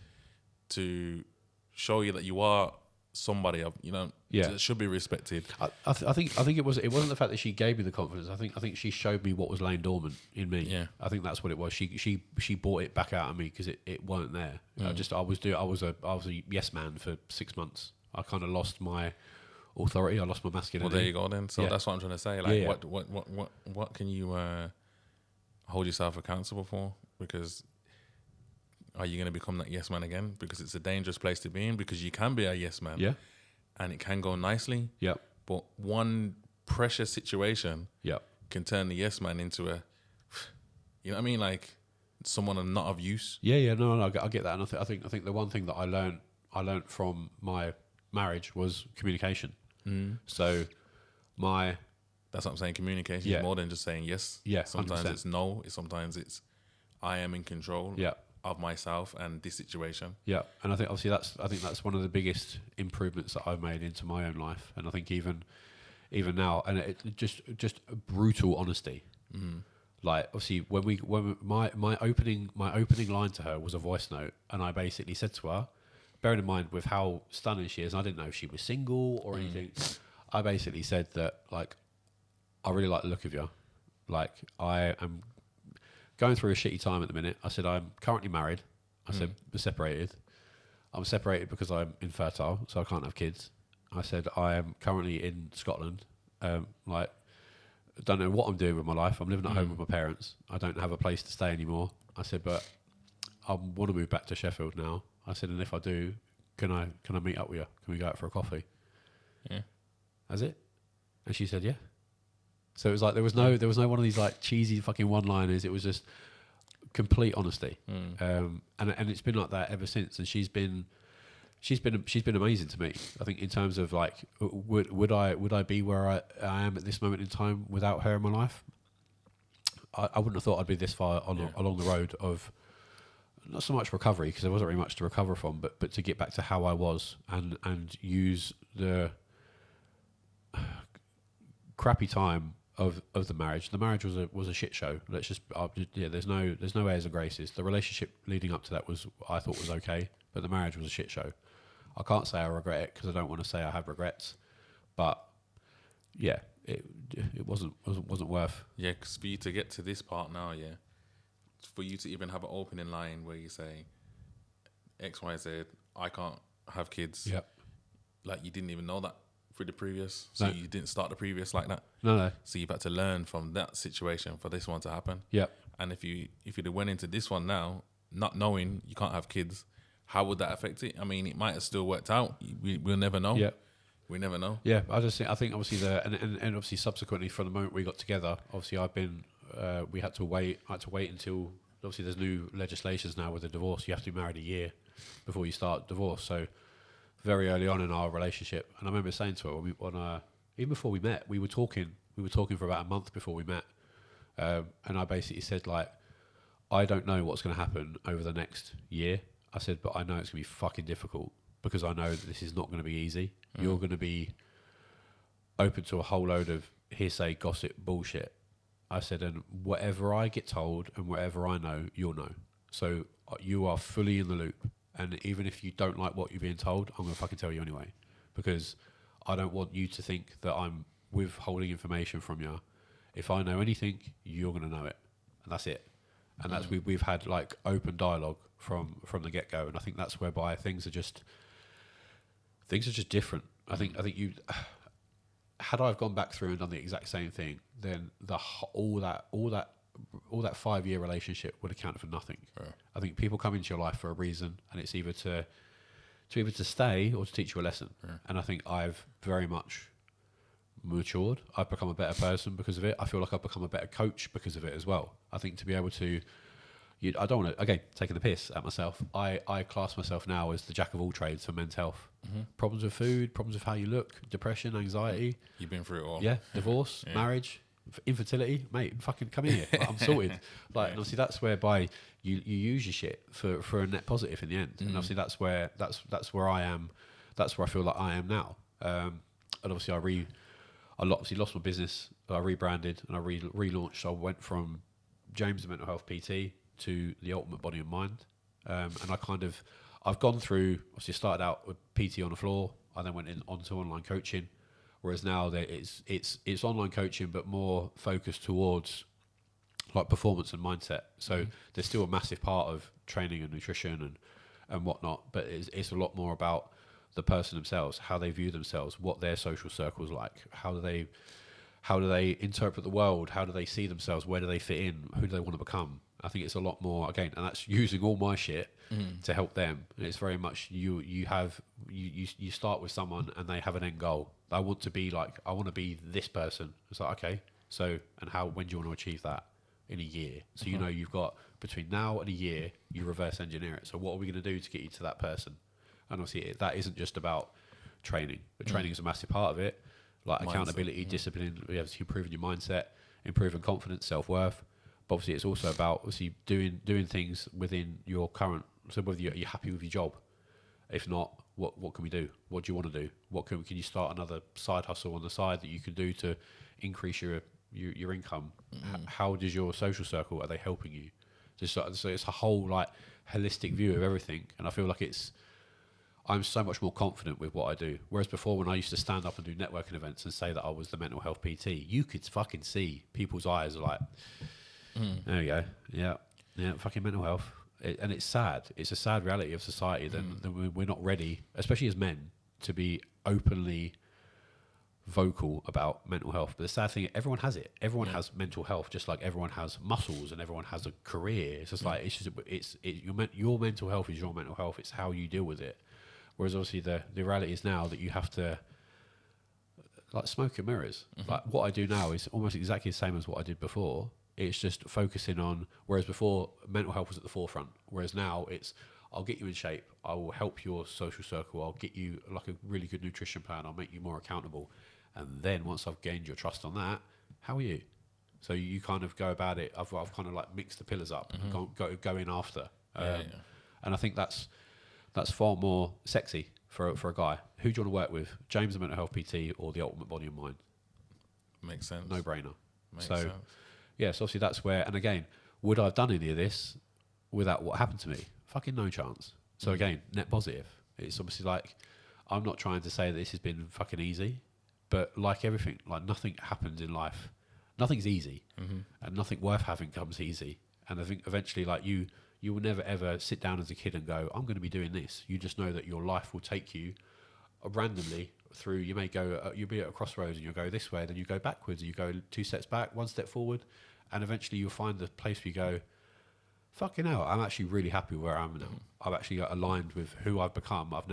to show you that you are somebody, that should be respected. I think it wasn't the fact that she gave me the confidence. I think she showed me what was laying dormant in me. Yeah. I think that's what it was. She brought it back out of me because it weren't there. I was a yes man for 6 months. I kind of lost my authority. I lost my masculinity. Well, there you go then. So that's what I'm trying to say. Like, what can you hold yourself accountable for? Because are you going to become that yes man again? Because it's a dangerous place to be in, because you can be a yes man. Yeah. And it can go nicely. Yep. But one pressure situation yep. can turn the yes man into a, you know what I mean? Like, someone and not of use. Yeah, no, I get that, and I think the one thing that I learned from my marriage was communication. So That's what I'm saying. Communication is more than just saying yes. Yeah, sometimes 100%. it's no. Sometimes it's I am in control. Yeah. Of myself and this situation. Yeah, and I think obviously that's one of the biggest improvements that I've made into my own life, and I think even now, and it just brutal honesty. Like obviously when my opening line to her was a voice note, and I basically said to her, bearing in mind with how stunning she is, and I didn't know if she was single or anything. I basically said that, like, I really like the look of you. Like, I am going through a shitty time at the minute. I said, I'm currently married. I said, we're separated. I'm separated because I'm infertile, so I can't have kids. I said, I am currently in Scotland. Like, don't know what I'm doing with my life. I'm living at home with my parents. I don't have a place to stay anymore. I said, but I want to move back to Sheffield now. I said, and if I do, can I meet up with you? Can we go out for a coffee? Yeah. That's it. And she said, yeah. So it was like there was no one of these like cheesy fucking one-liners. It was just complete honesty, and it's been like that ever since. And she's been amazing to me. I think in terms of like, would I be where I am at this moment in time without her in my life? I wouldn't have thought I'd be this far along the road of not so much recovery, because there wasn't really much to recover from, but to get back to how I was and use the crappy time of the marriage. The marriage was a shit show. Let's just there's no airs and graces. The relationship leading up to that I thought was okay, but the marriage was a shit show. I can't say I regret it because I don't want to say I have regrets, but yeah, it wasn't worth. Yeah, because for you to get to this part now, yeah, for you to even have an opening line where you say X, Y, Z, I can't have kids. Yep. Like you didn't even know that through the previous, so you didn't start the previous like that. No. So you've had to learn from that situation for this one to happen. Yep. And if you'd have went into this one now, not knowing you can't have kids, how would that affect it? I mean, it might have still worked out. We'll never know. Yeah. We never know. Yeah, I think obviously and obviously subsequently from the moment we got together, obviously we had to wait until obviously there's new legislations now with the divorce. You have to be married a year before you start divorce. So very early on in our relationship, and I remember saying to her even before we met, we were talking for about a month before we met, and I basically said, like, I don't know what's going to happen over the next year. I said, but I know it's going to be fucking difficult because I know that this is not going to be easy. You're going to be open to a whole load of hearsay, gossip, bullshit. I said, and whatever I get told and whatever I know, you'll know. So you are fully in the loop. And even if you don't like what you're being told, I'm going to fucking tell you anyway. Because I don't want you to think that I'm withholding information from you. If I know anything, you're going to know it. And that's it. And that's we've had like open dialogue from the get-go. And I think that's whereby things are just different. I think you, had I gone back through and done the exact same thing, then all that 5-year relationship would have counted for nothing. Right. I think people come into your life for a reason, and it's either to stay or to teach you a lesson. Yeah. And I think I've very much matured. I've become a better person because of it. I feel like I've become a better coach because of it as well. I think to be able to, I don't want to, again, taking the piss at myself. I class myself now as the jack of all trades for men's health. Problems with food, problems with how you look, depression, anxiety. You've been through it all. Yeah, divorce, marriage, infertility, mate, fucking come in here. Like, I'm sorted. Like, and obviously that's whereby you use your shit for a net positive in the end. And obviously that's where I am. That's where I feel like I am now. And obviously I obviously lost my business. I rebranded and I relaunched. So I went from James the Mental Health PT to the Ultimate Body and Mind. And I've gone through, obviously started out with PT on the floor. I then went onto online coaching. Whereas now it's online coaching, but more focused towards like performance and mindset. So there's still a massive part of training and nutrition and whatnot, but it's a lot more about the person themselves, how they view themselves, what their social circle's like, how do they interpret the world, how do they see themselves, where do they fit in, who do they want to become. I think it's a lot more, again, and that's using all my shit to help them. And it's very much you start with someone and they have an end goal. I want to be this person. It's like, okay, so, and when do you want to achieve that? in a year. So you know you've got between now and a year, you reverse engineer it. So what are we going to do to get you to that person? And obviously that isn't just about training, but training is a massive part of it. Like Mindset, accountability, discipline, obviously improving your mindset, improving confidence, self-worth. But obviously it's also about obviously doing things within your current, so whether you're happy with your job. If not, what can we do? What do you want to do? What can you start another side hustle on the side that you can do to increase your income? How does your social circle, are they helping you? So it's a whole like holistic view of everything, and I feel like I'm so much more confident with what I do. Whereas before, when I used to stand up and do networking events and say that I was the mental health PT, you could fucking see people's eyes are like, there you go, yeah, fucking mental health. And it's sad. It's a sad reality of society that we're not ready, especially as men, to be openly vocal about mental health. But the sad thing, everyone has it. Everyone has mental health, just like everyone has muscles and everyone has a career. It's just like your mental health is your mental health. It's how you deal with it. Whereas obviously the reality is now that you have to like smoke and mirrors. Like what I do now is almost exactly the same as what I did before. It's just focusing on, whereas before mental health was at the forefront, whereas now it's, I'll get you in shape, I will help your social circle, I'll get you like a really good nutrition plan, I'll make you more accountable. And then once I've gained your trust on that, how are you? So you kind of go about it, I've kind of like mixed the pillars up and go in after. And I think that's far more sexy for a guy. Who do you want to work with? James, the mental health PT, or the ultimate body and mind? Makes sense. No brainer. Makes sense. Yeah, so obviously that's where, and again, would I have done any of this without what happened to me? Fucking no chance. So again, net positive. It's obviously like, I'm not trying to say that this has been fucking easy, but like everything, like nothing happens in life. Nothing's easy, and nothing worth having comes easy. And I think eventually, like you will never ever sit down as a kid and go, I'm going to be doing this. You just know that your life will take you randomly through. You may go, you'll be at a crossroads and you'll go this way, then you go backwards, and you go 2 steps back, 1 step forward. And eventually you'll find the place where you go, fucking hell, I'm actually really happy where I am now. I've actually got aligned with who I've become. I'm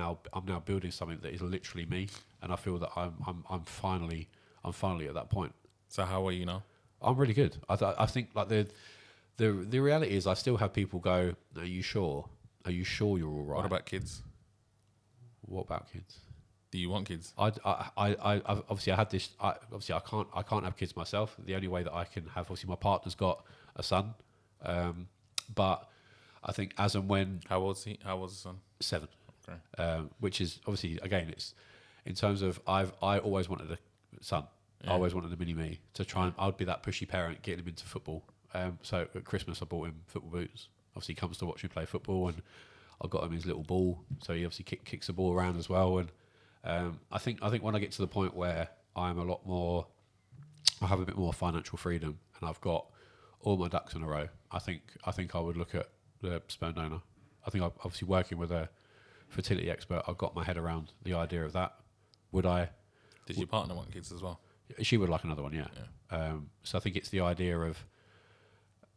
now building something that is literally me, and I feel that I'm finally at that point. So how are you now? I'm really good. I think like the reality is I still have people go, are you sure? Are you sure you're all right? What about kids? What about kids? Do you want kids? I've obviously I had this. Obviously I can't have kids myself. The only way that I can have, obviously my partner's got a son, but I think as and when. How old's he? How old's the son? 7. Okay. Which is obviously, again, it's in terms of I always wanted a son. I always wanted a mini me to try and I'd be that pushy parent getting him into football. So at Christmas I bought him football boots. Obviously he comes to watch me play football, and I got him his little ball, so he obviously kicks the ball around as well. And I think when I get to the point where I'm a lot more, I have a bit more financial freedom, and I've got all my ducks in a row, I think I would look at the sperm donor. I think obviously working with a fertility expert, I've got my head around the idea of that. Would I? Did your partner want kids as well? She would like another one, yeah. So I think it's the idea of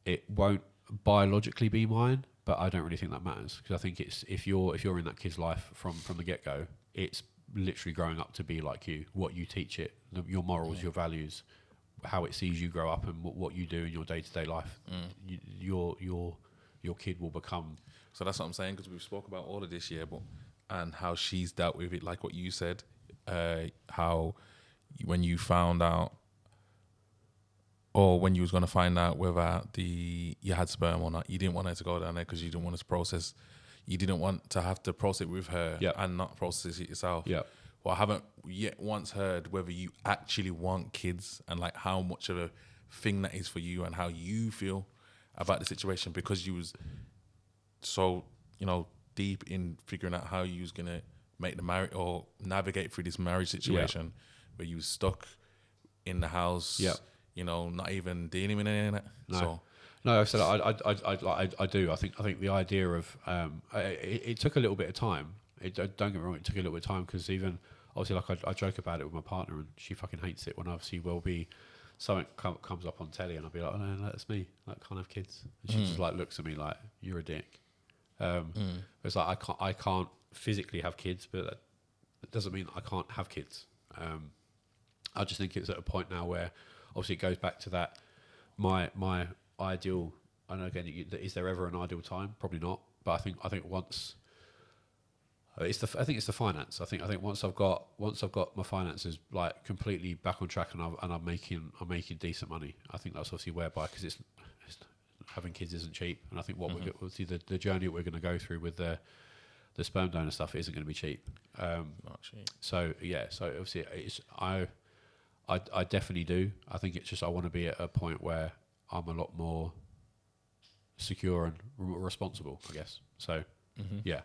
it won't biologically be mine, but I don't really think that matters, because I think it's if you're in that kid's life from the get go, it's literally growing up to be like you. What you teach it, your morals, your values, how it sees you grow up, and what you do in your day to day life. Your kid will become. So that's what I'm saying, because we've spoke about all of this, and how she's dealt with it, like what you said, how when you found out, or when you was going to find out whether you had sperm or not, you didn't want her to go down there because you didn't want to process. You didn't want to have to process it with her and not process it yourself. Yeah. Well, I haven't yet once heard whether you actually want kids, and like how much of a thing that is for you, and how you feel about the situation, because you was so, deep in figuring out how you was going to make the marriage or navigate through this marriage situation where you was stuck in the house, not even dealing with any of that. No. No, I said I do. I think the idea of it took a little bit of time. Don't get me wrong, it took a little bit of time, because even obviously, like I joke about it with my partner, and she fucking hates it when obviously something comes up on telly, and I'll be like, oh no, that's me. Like, can't have kids. And she just like looks at me like, you're a dick. It's like I can't physically have kids, but that doesn't mean I can't have kids. I just think it's at a point now where obviously it goes back to that. My ideal. And again, is there ever an ideal time? Probably not. But I think once I think it's the finance. I think once I've got my finances like completely back on track and I'm making decent money. I think that's obviously whereby, because it's having kids isn't cheap, and I think what we're obviously the journey that we're going to go through with the sperm donor stuff isn't going to be cheap. Not cheap. So obviously I definitely do. I think it's just I want to be at a point where I'm a lot more secure and responsible, I guess. So yeah.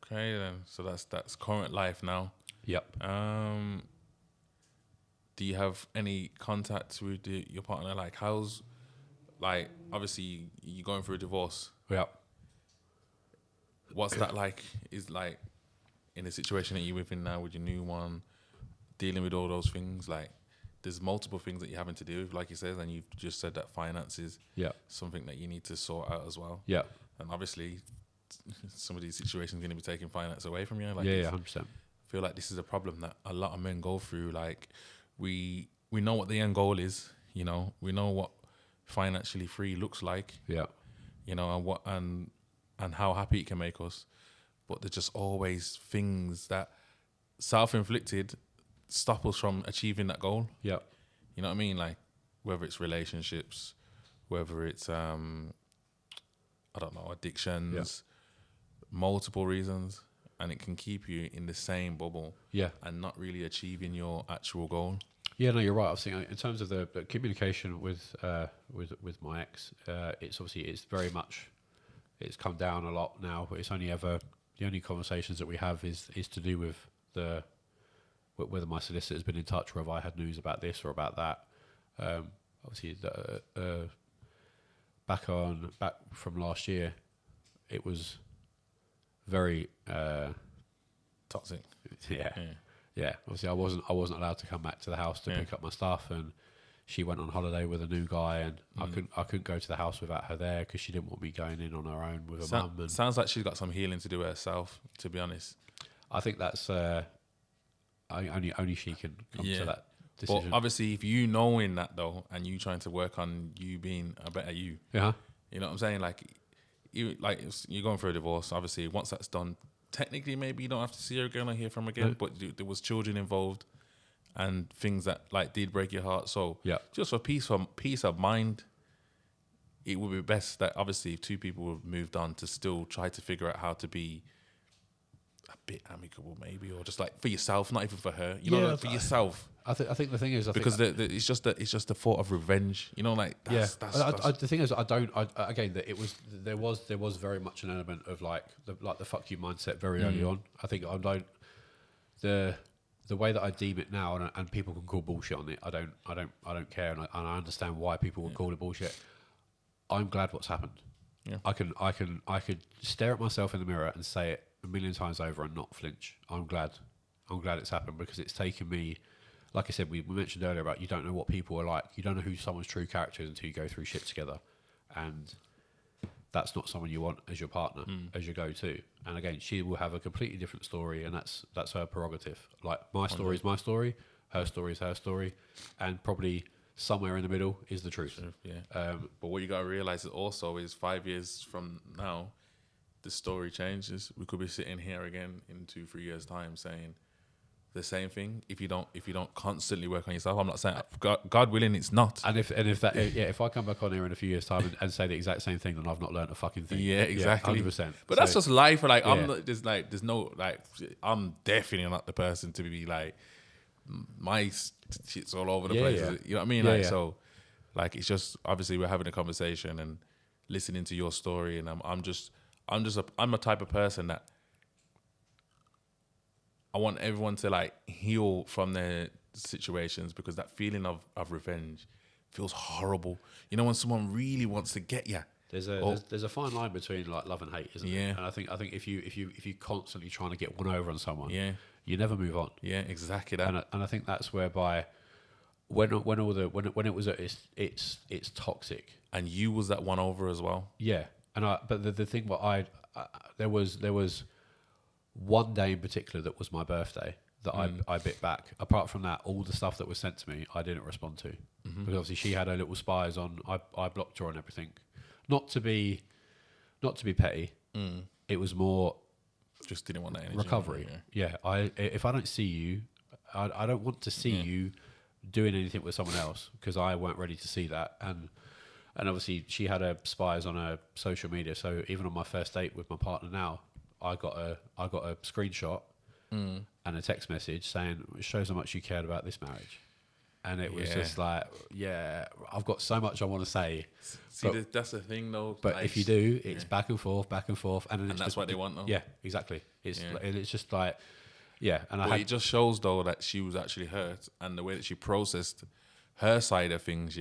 Okay then. So that's current life now. Yep. Do you have any contact with your partner? Like, how's, like, obviously you're going through a divorce. Yep. What's that like? Is like in the situation that you're within now with your new one, dealing with all those things. Like, there's multiple things that you're having to do with, like you said, and you've just said that finance is something that you need to sort out as well. Yeah. And obviously, some of these situations are going to be taking finance away from you. Like, 100%. I feel like this is a problem that a lot of men go through. Like, we know what the end goal is, you know, we know what financially free looks like, you know, and how happy it can make us, but there's just always things that self-inflicted stop us from achieving that goal. You know what I mean? Like, whether it's relationships, whether it's I don't know, addictions, multiple reasons, and it can keep you in the same bubble and not really achieving your actual goal. Yeah, no, you're right. I've seen in terms of the communication with my ex, it's very much, it's come down a lot now, but it's only ever, the only conversations that we have is to do with whether my solicitor's been in touch or if I had news about this or about that. Obviously, back from last year, it was very toxic. Yeah. Obviously, I wasn't allowed to come back to the house to pick up my stuff, and she went on holiday with a new guy, and I couldn't go to the house without her there because she didn't want me going in on her own with her mum. Sounds like she's got some healing to do herself, to be honest. I think that's only she can come to that decision. But obviously, if you knowing that though, and you trying to work on you being a better you, you know what I'm saying? Like you're going through a divorce. Obviously, once that's done, technically maybe you don't have to see her again or hear from her again. But there was children involved and things that like did break your heart. So just for peace of mind, it would be best that obviously if two people have moved on to still try to figure out how to be a bit amicable, maybe, or just like for yourself, not even for her. You know, like for yourself. I think the thing is, it's just the thought of revenge. You know, like that's the thing is, there was very much an element of like the fuck you mindset very early on. I think the way that I deem it now, and people can call bullshit on it. I don't care, and I understand why people would call it bullshit. I'm glad what's happened. Yeah. I could stare at myself in the mirror and say it a million times over and not flinch. I'm glad it's happened, because it's taken me, like I said, we mentioned earlier about you don't know what people are like. You don't know who someone's true character is until you go through shit together. And that's not someone you want as your partner, as your go-to. And again, she will have a completely different story, and that's her prerogative. Like, my story is my story, her story is her story, and probably somewhere in the middle is the truth. But what you got to realize also is 5 years from now, the story changes. We could be sitting here again in 2-3 years' time saying the same thing. If you don't constantly work on yourself, I'm not saying God willing, it's not. And if I come back on here in a few years' time and say the exact same thing, then I've not learned a fucking thing. Yeah, exactly. 100%. But that's just life. Like I'm not, there's no like I'm definitely not the person to be like my shit's all over the place. You know what I mean? So like it's just obviously we're having a conversation and listening to your story, and I'm a type of person that I want everyone to like heal from their situations, because that feeling of revenge feels horrible. You know, when someone really wants to get you. There's a fine line between like love and hate, isn't there? And I think if you constantly trying to get one over on someone, you never move on. Yeah, exactly that. And I think that's whereby when it was at it's toxic. And you was that one over as well. Yeah. But the thing what there was one day in particular that was my birthday that I bit back. Apart from that, all the stuff that was sent to me, I didn't respond to. Because obviously she had her little spies on. I blocked her on everything. Not to be petty. It was more Just didn't want that energy. recovery. Yeah. If I don't see you, I don't want to see you doing anything with someone else, because I weren't ready to see that. And obviously she had her spies on her social media. So even on my first date with my partner now, I got a screenshot and a text message saying, it shows how much you cared about this marriage. And it was just like, I've got so much I want to say. See, that's the thing, though. But like, if you do, it's back and forth, and then and that's what they want, though. Yeah, exactly. It's just like, and it just shows, though, that she was actually hurt, and the way that she processed her side of things,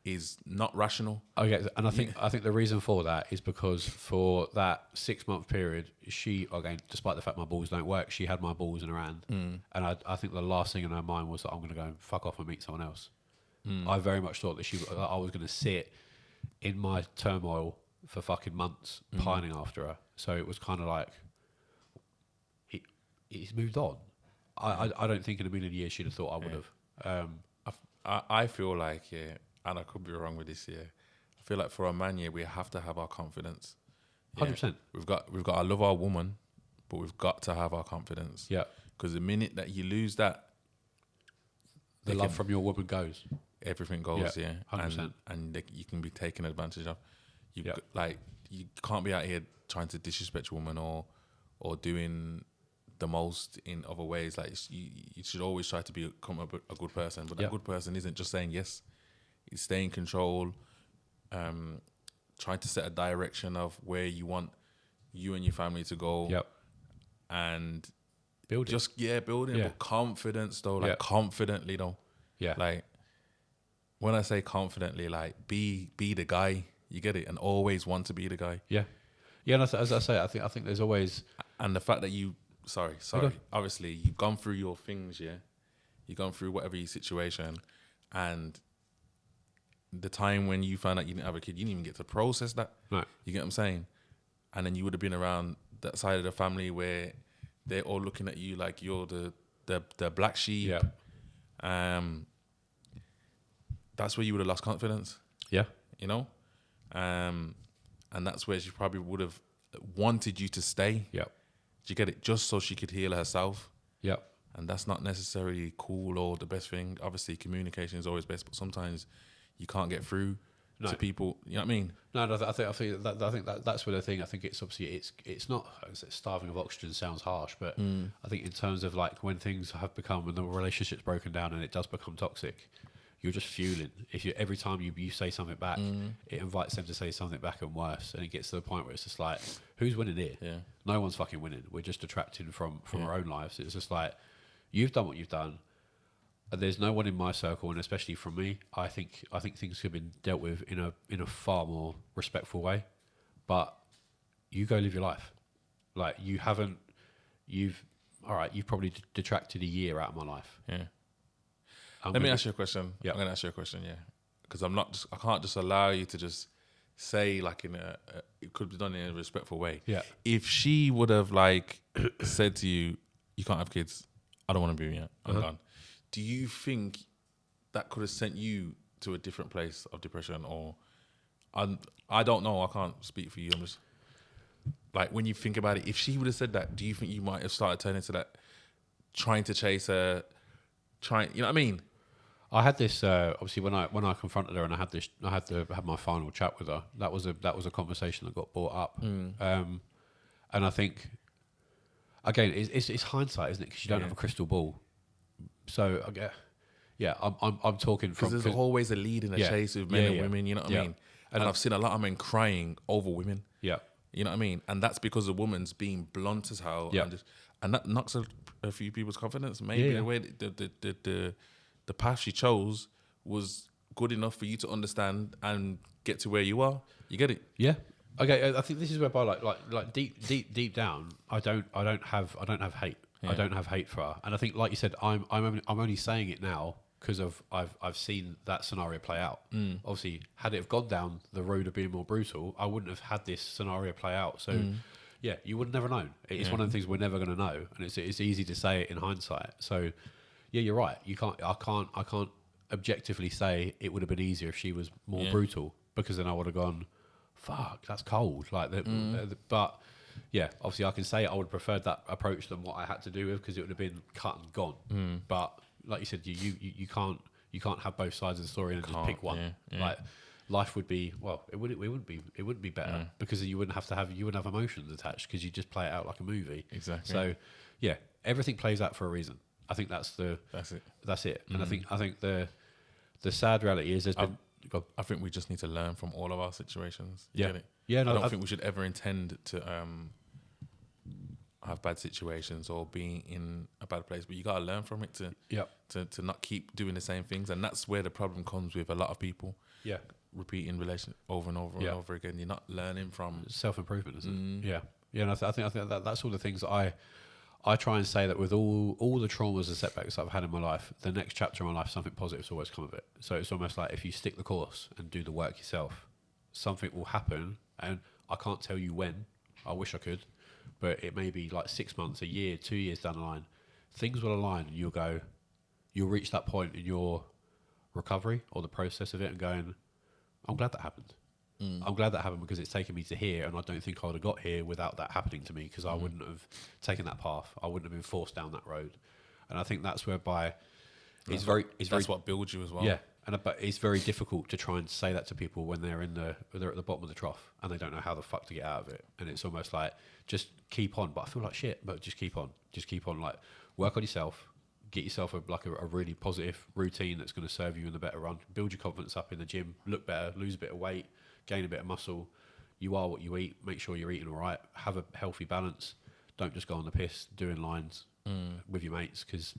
is not rational. Okay, and I think the reason for that is because for that 6-month period, she, again, despite the fact my balls don't work, she had my balls in her hand, and I think the last thing in her mind was that I'm going to go and fuck off and meet someone else. I very much thought that I was going to sit in my turmoil for fucking months, pining after her. So it was kind of like, he's moved on. I don't think in a million years she'd have thought I would have. I feel like, and I could be wrong with this, I feel like for a man, we have to have our confidence. 100%. We've got I love our woman, but we've got to have our confidence. Yeah. Because the minute that you lose that, the love from your woman goes. Everything goes, 100%. And you can be taken advantage of. You can't be out here trying to disrespect your woman or doing the most in other ways. Like you should always try to become a good person, but that good person isn't just saying yes. It's staying in control, trying to set a direction of where you want you and your family to go. Yep. And building. Building, but confidence though, confidently though. Yeah. Like when I say confidently, like be the guy, you get it, and always want to be the guy. Yeah. Yeah, and as I say, I think there's always, and the fact that you obviously you've gone through your things, you've gone through whatever your situation, and the time when you found out you didn't have a kid, you didn't even get to process that. Right. You get what I'm saying? And then you would have been around that side of the family where they're all looking at you like you're the black sheep. Yeah. That's where you would have lost confidence. Yeah. You know? And that's where she probably would have wanted you to stay. Yeah. Do you get it? Just so she could heal herself. Yeah. And that's not necessarily cool or the best thing. Obviously, communication is always best, but sometimes you can't get through to people. You know what I mean? No, I think that's where the thing. I think it's obviously it's not starving of oxygen sounds harsh, but I think in terms of like when things have become, when the relationship's broken down and it does become toxic, you're just fueling. If every time you say something back, it invites them to say something back and worse, and it gets to the point where it's just like, who's winning here? Yeah. No one's fucking winning. We're just detracting from our own lives. It's just like, you've done what you've done. There's no one in my circle, and especially from me, I think things could have been dealt with in a far more respectful way. But you go live your life. Like you've probably detracted a year out of my life. Yeah. Let me ask you a question. Yeah. I'm going to ask you a question, because I can't just allow you to just say like it could be done in a respectful way. Yeah. If she would have like said to you, you can't have kids, I don't want to be yet, I'm done. Do you think that could have sent you to a different place of depression? Or I don't know, I can't speak for you. I'm just like, when you think about it, if she would have said that, do you think you might have started turning to that, trying to chase her, you know what I mean? I had this obviously when I confronted her and I had to have my final chat with her. That was a conversation that got brought up, and I think again it's hindsight, isn't it? Because you don't have a crystal ball. So I'm talking from, because there's always a lead in a chase with men and women. You know what I mean? And I've seen a lot of men crying over women. Yeah, you know what I mean? And that's because a woman's being blunt as hell. Yeah, and that knocks a few people's confidence. Maybe the way the path she chose was good enough for you to understand and get to where you are. You get it? Yeah. Okay. I think this is whereby like deep down, I don't have hate. Yeah. I don't have hate for her. And I think, like you said, I'm only saying it now because I've seen that scenario play out. Obviously, had it have gone down the road of being more brutal, I wouldn't have had this scenario play out. So you would never know. It's one of the things we're never going to know, and it's easy to say it in hindsight. So, yeah, you're right. I can't objectively say it would have been easier if she was more brutal, because then I would have gone, fuck, that's cold. Like, but yeah, obviously I can say I would have preferred that approach than what I had to do with, because it would have been cut and gone. But like you said, you can't have both sides of the story and just pick one. Like, life would be, well, it wouldn't be better, because you wouldn't have emotions attached, because you just play it out like a movie. Exactly. So yeah, everything plays out for a reason. I think that's it. And I think the sad reality is I think we just need to learn from all of our situations. Yeah. Get it? Yeah. No, I don't think we should ever intend to have bad situations or be in a bad place, but you got to learn from it to not keep doing the same things. And that's where the problem comes with a lot of people. Yeah. Repeating relation over and over and over again. You're not learning from self-improvement, isn't it? Yeah. Yeah. And I think that's all the things that I try and say, that with all the traumas and setbacks that I've had in my life, the next chapter of my life, something positive's always come of it. So it's almost like, if you stick the course and do the work yourself, something will happen. And I can't tell you when. I wish I could, but it may be like 6 months, a year, 2 years down the line. Things will align, and you'll reach that point in your recovery or the process of it, and going, I'm glad that happened. I'm glad that happened, because it's taken me to here, and I don't think I would have got here without that happening to me, because I wouldn't have taken that path. I wouldn't have been forced down that road. And I think that's whereby that's what builds you as well. Yeah. But it's very difficult to try and say that to people when they're at the bottom of the trough and they don't know how the fuck to get out of it. And it's almost like, just keep on. But I feel like shit, but just keep on. Just keep on. Like, work on yourself. Get yourself a really positive routine that's going to serve you in the better run. Build your confidence up in the gym. Look better. Lose a bit of weight. Gain a bit of muscle. You are what you eat. Make sure you're eating all right. Have a healthy balance. Don't just go on the piss doing lines with your mates, because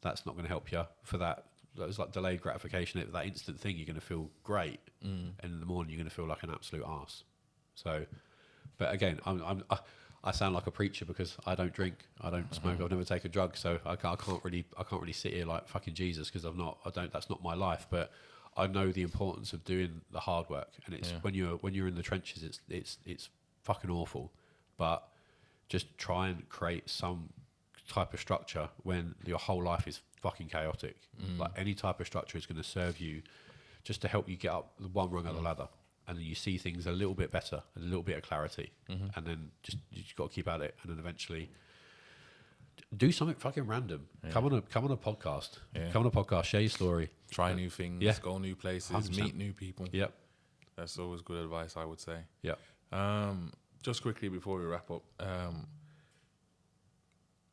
that's not going to help you for that. It's like delayed gratification. That instant thing, you're going to feel great, and in the morning you're going to feel like an absolute arse. So, but again, I sound like a preacher because I don't drink, I don't smoke, I've never taken drugs, so I can't really sit here like fucking Jesus, because that's not my life. But I know the importance of doing the hard work, and it's when you're in the trenches, it's fucking awful. But just try and create some type of structure when your whole life is fucking chaotic. Like, any type of structure is going to serve you, just to help you get up the one rung of the ladder, and then you see things a little bit better, a little bit of clarity, and then you just got to keep at it, and then eventually do something fucking random. Come on a podcast. Come on a podcast. Share your story. Try new things. Go new places. 100%. Meet new people. Yep. That's always good advice, I would say. Yeah. Just quickly before we wrap up,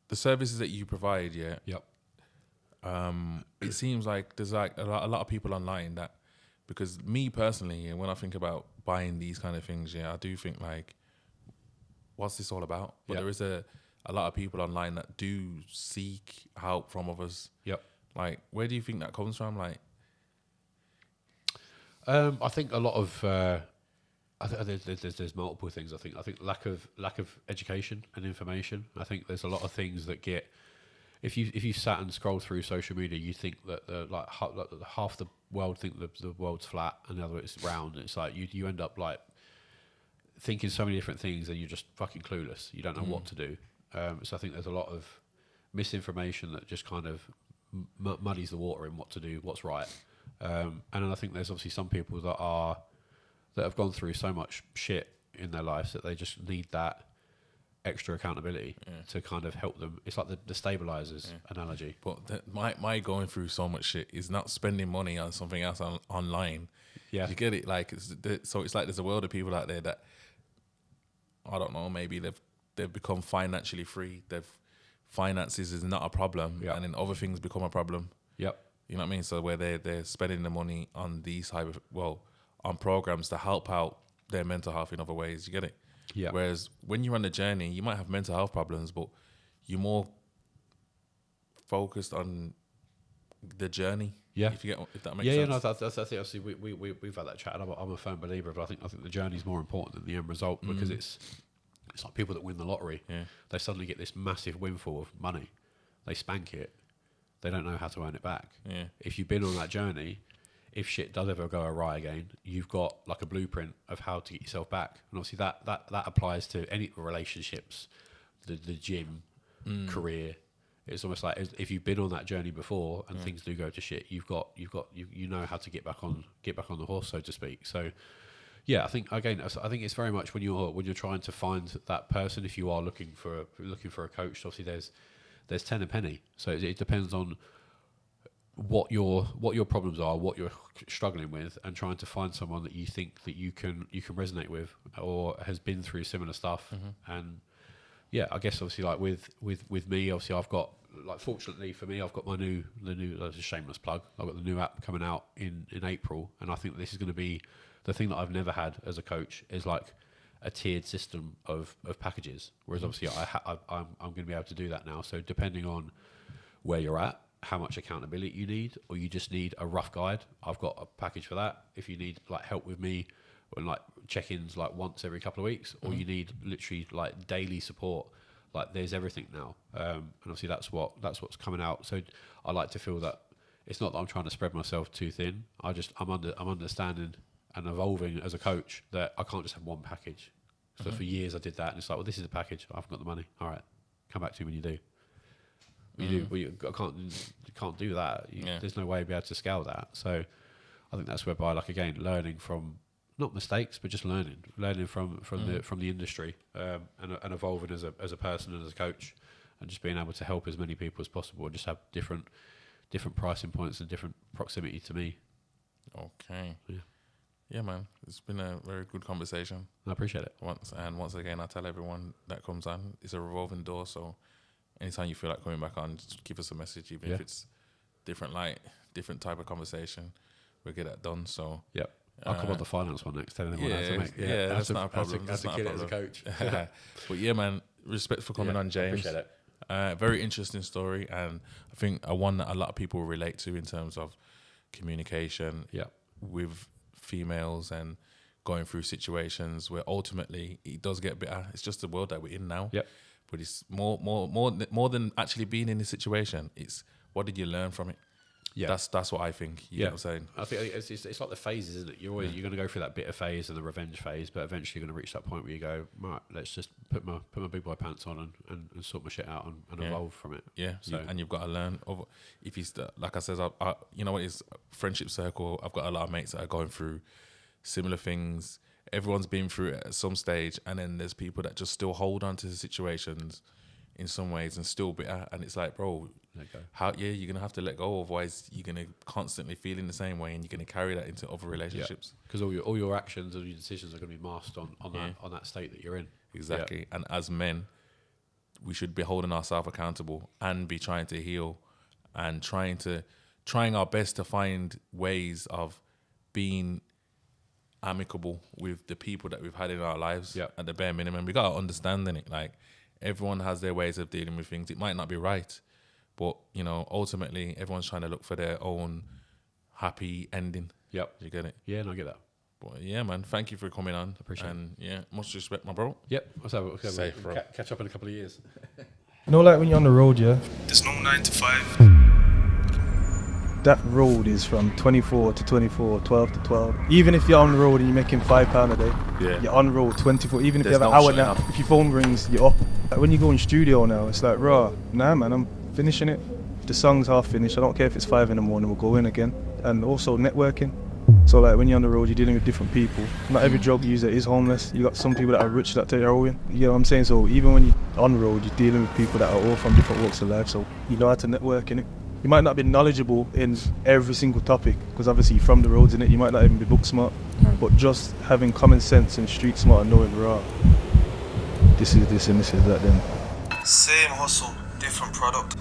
the services that you provide, Yep. It seems like there's like a lot of people online that, because me personally, and when I think about buying these kind of things, I do think like, what's this all about? But there is a lot of people online that do seek help from others. Yep. Like, where do you think that comes from? Like, I think a lot of there's multiple things. I think lack of education and information. I think there's a lot of things that get, if you sat and scroll through social media, you think that half the world think the world's flat and the other it's round. It's like you end up like thinking so many different things, and you're just fucking clueless. You don't know what to do. So I think there's a lot of misinformation that just kind of muddies the water in what to do, what's right. And then I think there's obviously some people that have gone through so much shit in their lives that they just need that extra accountability to kind of help them. It's like the stabilizers analogy. But my going through so much shit is not spending money on something else online. Yeah, you get it. Like, so it's like there's a world of people out there that, I don't know, maybe they've become financially free. Finances is not a problem, and then other things become a problem. Yep. You know what I mean? So where they're spending the money on these type of, on programs to help out their mental health in other ways. You get it? Yeah. Whereas when you're on the journey, you might have mental health problems, but you're more focused on the journey. Yeah. If that makes sense. Yeah, no, that's obviously we've had that chat, and I'm a firm believer, but I think the journey is more important than the end result, because it's like people that win the lottery. Yeah. They suddenly get this massive windfall of money. They spank it. They don't know how to earn it back. Yeah. If you've been on that journey, if shit does ever go awry again, you've got like a blueprint of how to get yourself back. And obviously that applies to any relationships, the gym, career. It's almost like if you've been on that journey before and things do go to shit, you know how to get back on the horse, so to speak. So yeah, I think it's very much when you're trying to find that person, if you are looking for a coach, obviously there's 10 a penny. So it depends on what your problems are, what you're struggling with, and trying to find someone that you think that you can resonate with or has been through similar stuff. And yeah, I guess obviously like with me, obviously I've got, like, fortunately for me, I've got the new that's a shameless plug, I've got the new app coming out in April, and I think this is going to be the thing that I've never had as a coach, is like a tiered system of packages, whereas obviously I'm going to be able to do that now. So depending on where you're at, how much accountability you need, or you just need a rough guide, I've got a package for that. If you need like help with me and like check-ins like once every couple of weeks, or you need literally like daily support, like there's everything now. And obviously that's what's coming out. So I like to feel that it's not that I'm trying to spread myself too thin. I'm understanding and evolving as a coach that I can't just have one package. So for years I did that, and it's like, well, this is the package. I haven't got the money. All right, come back to me when you do. You can't do that. There's no way to be able to scale that. So I think that's whereby, like, again, learning from not mistakes, but just learning from the industry, and evolving as a person and as a coach, and just being able to help as many people as possible, and just have different pricing points and different proximity to me. Okay. Yeah, man. It's been a very good conversation. I appreciate it. Once again, I tell everyone that comes on, it's a revolving door. So anytime you feel like coming back on, just give us a message, even if it's different type of conversation. We'll get that done. So I'll come on the finance one next. Telling them what to make. That's not a problem. That's a kid as a coach. But yeah, man. Respect for coming on, James. Appreciate it. Very interesting story, and I think one that a lot of people relate to in terms of communication with females and going through situations where ultimately it does get better. It's just the world that we're in now. But it's more than actually being in the situation. It's what did you learn from it? That's what I think. You know what I'm saying? I think it's like the phases, isn't it? You're going to go through that bitter phase and the revenge phase, but eventually you're going to reach that point where you go, right, let's just put my big boy pants on and sort my shit out and evolve from it. Yeah. So and you've got to learn. If you like I said, you know what is friendship circle? I've got a lot of mates that are going through similar things. Everyone's been through it at some stage, and then there's people that just still hold on to the situations in some ways and still bitter. And it's like, bro, you're gonna have to let go, otherwise you're gonna constantly feel in the same way, and you're gonna carry that into other relationships. Because all your actions and your decisions are gonna be masked on that state that you're in. Exactly. And as men, we should be holding ourselves accountable and be trying to heal and trying our best to find ways of being amicable with the people that we've had in our lives. At the bare minimum, we gotta understand it. Like, everyone has their ways of dealing with things. It might not be right, but ultimately everyone's trying to look for their own happy ending. You get it? Yeah, no, I get that. But yeah, man, thank you for coming on. Appreciate it. Much respect, my bro. Let's Safe, bro. Catch up in a couple of years. Like when you're on the road, there's no 9 to 5. That road is from 24 to 24, 12 to 12. Even if you're on the road and you're making £5 a day, you're on road 24. Even if you have an hour nap, if your phone rings, you're up. Like when you go in studio now, it's like, nah, man, I'm finishing it. The song's half finished. I don't care if it's 5 a.m, we'll go in again. And also networking. So like when you're on the road, you're dealing with different people. Not every drug user is homeless. You got some people that are rich that take heroin. You know what I'm saying? So even when you're on the road, you're dealing with people that are all from different walks of life. So you know how to network, innit? You might not be knowledgeable in every single topic, because obviously you're from the roads, innit? You might not even be book smart, but just having common sense and street smart and knowing, this is this and this is that, then same hustle, different product.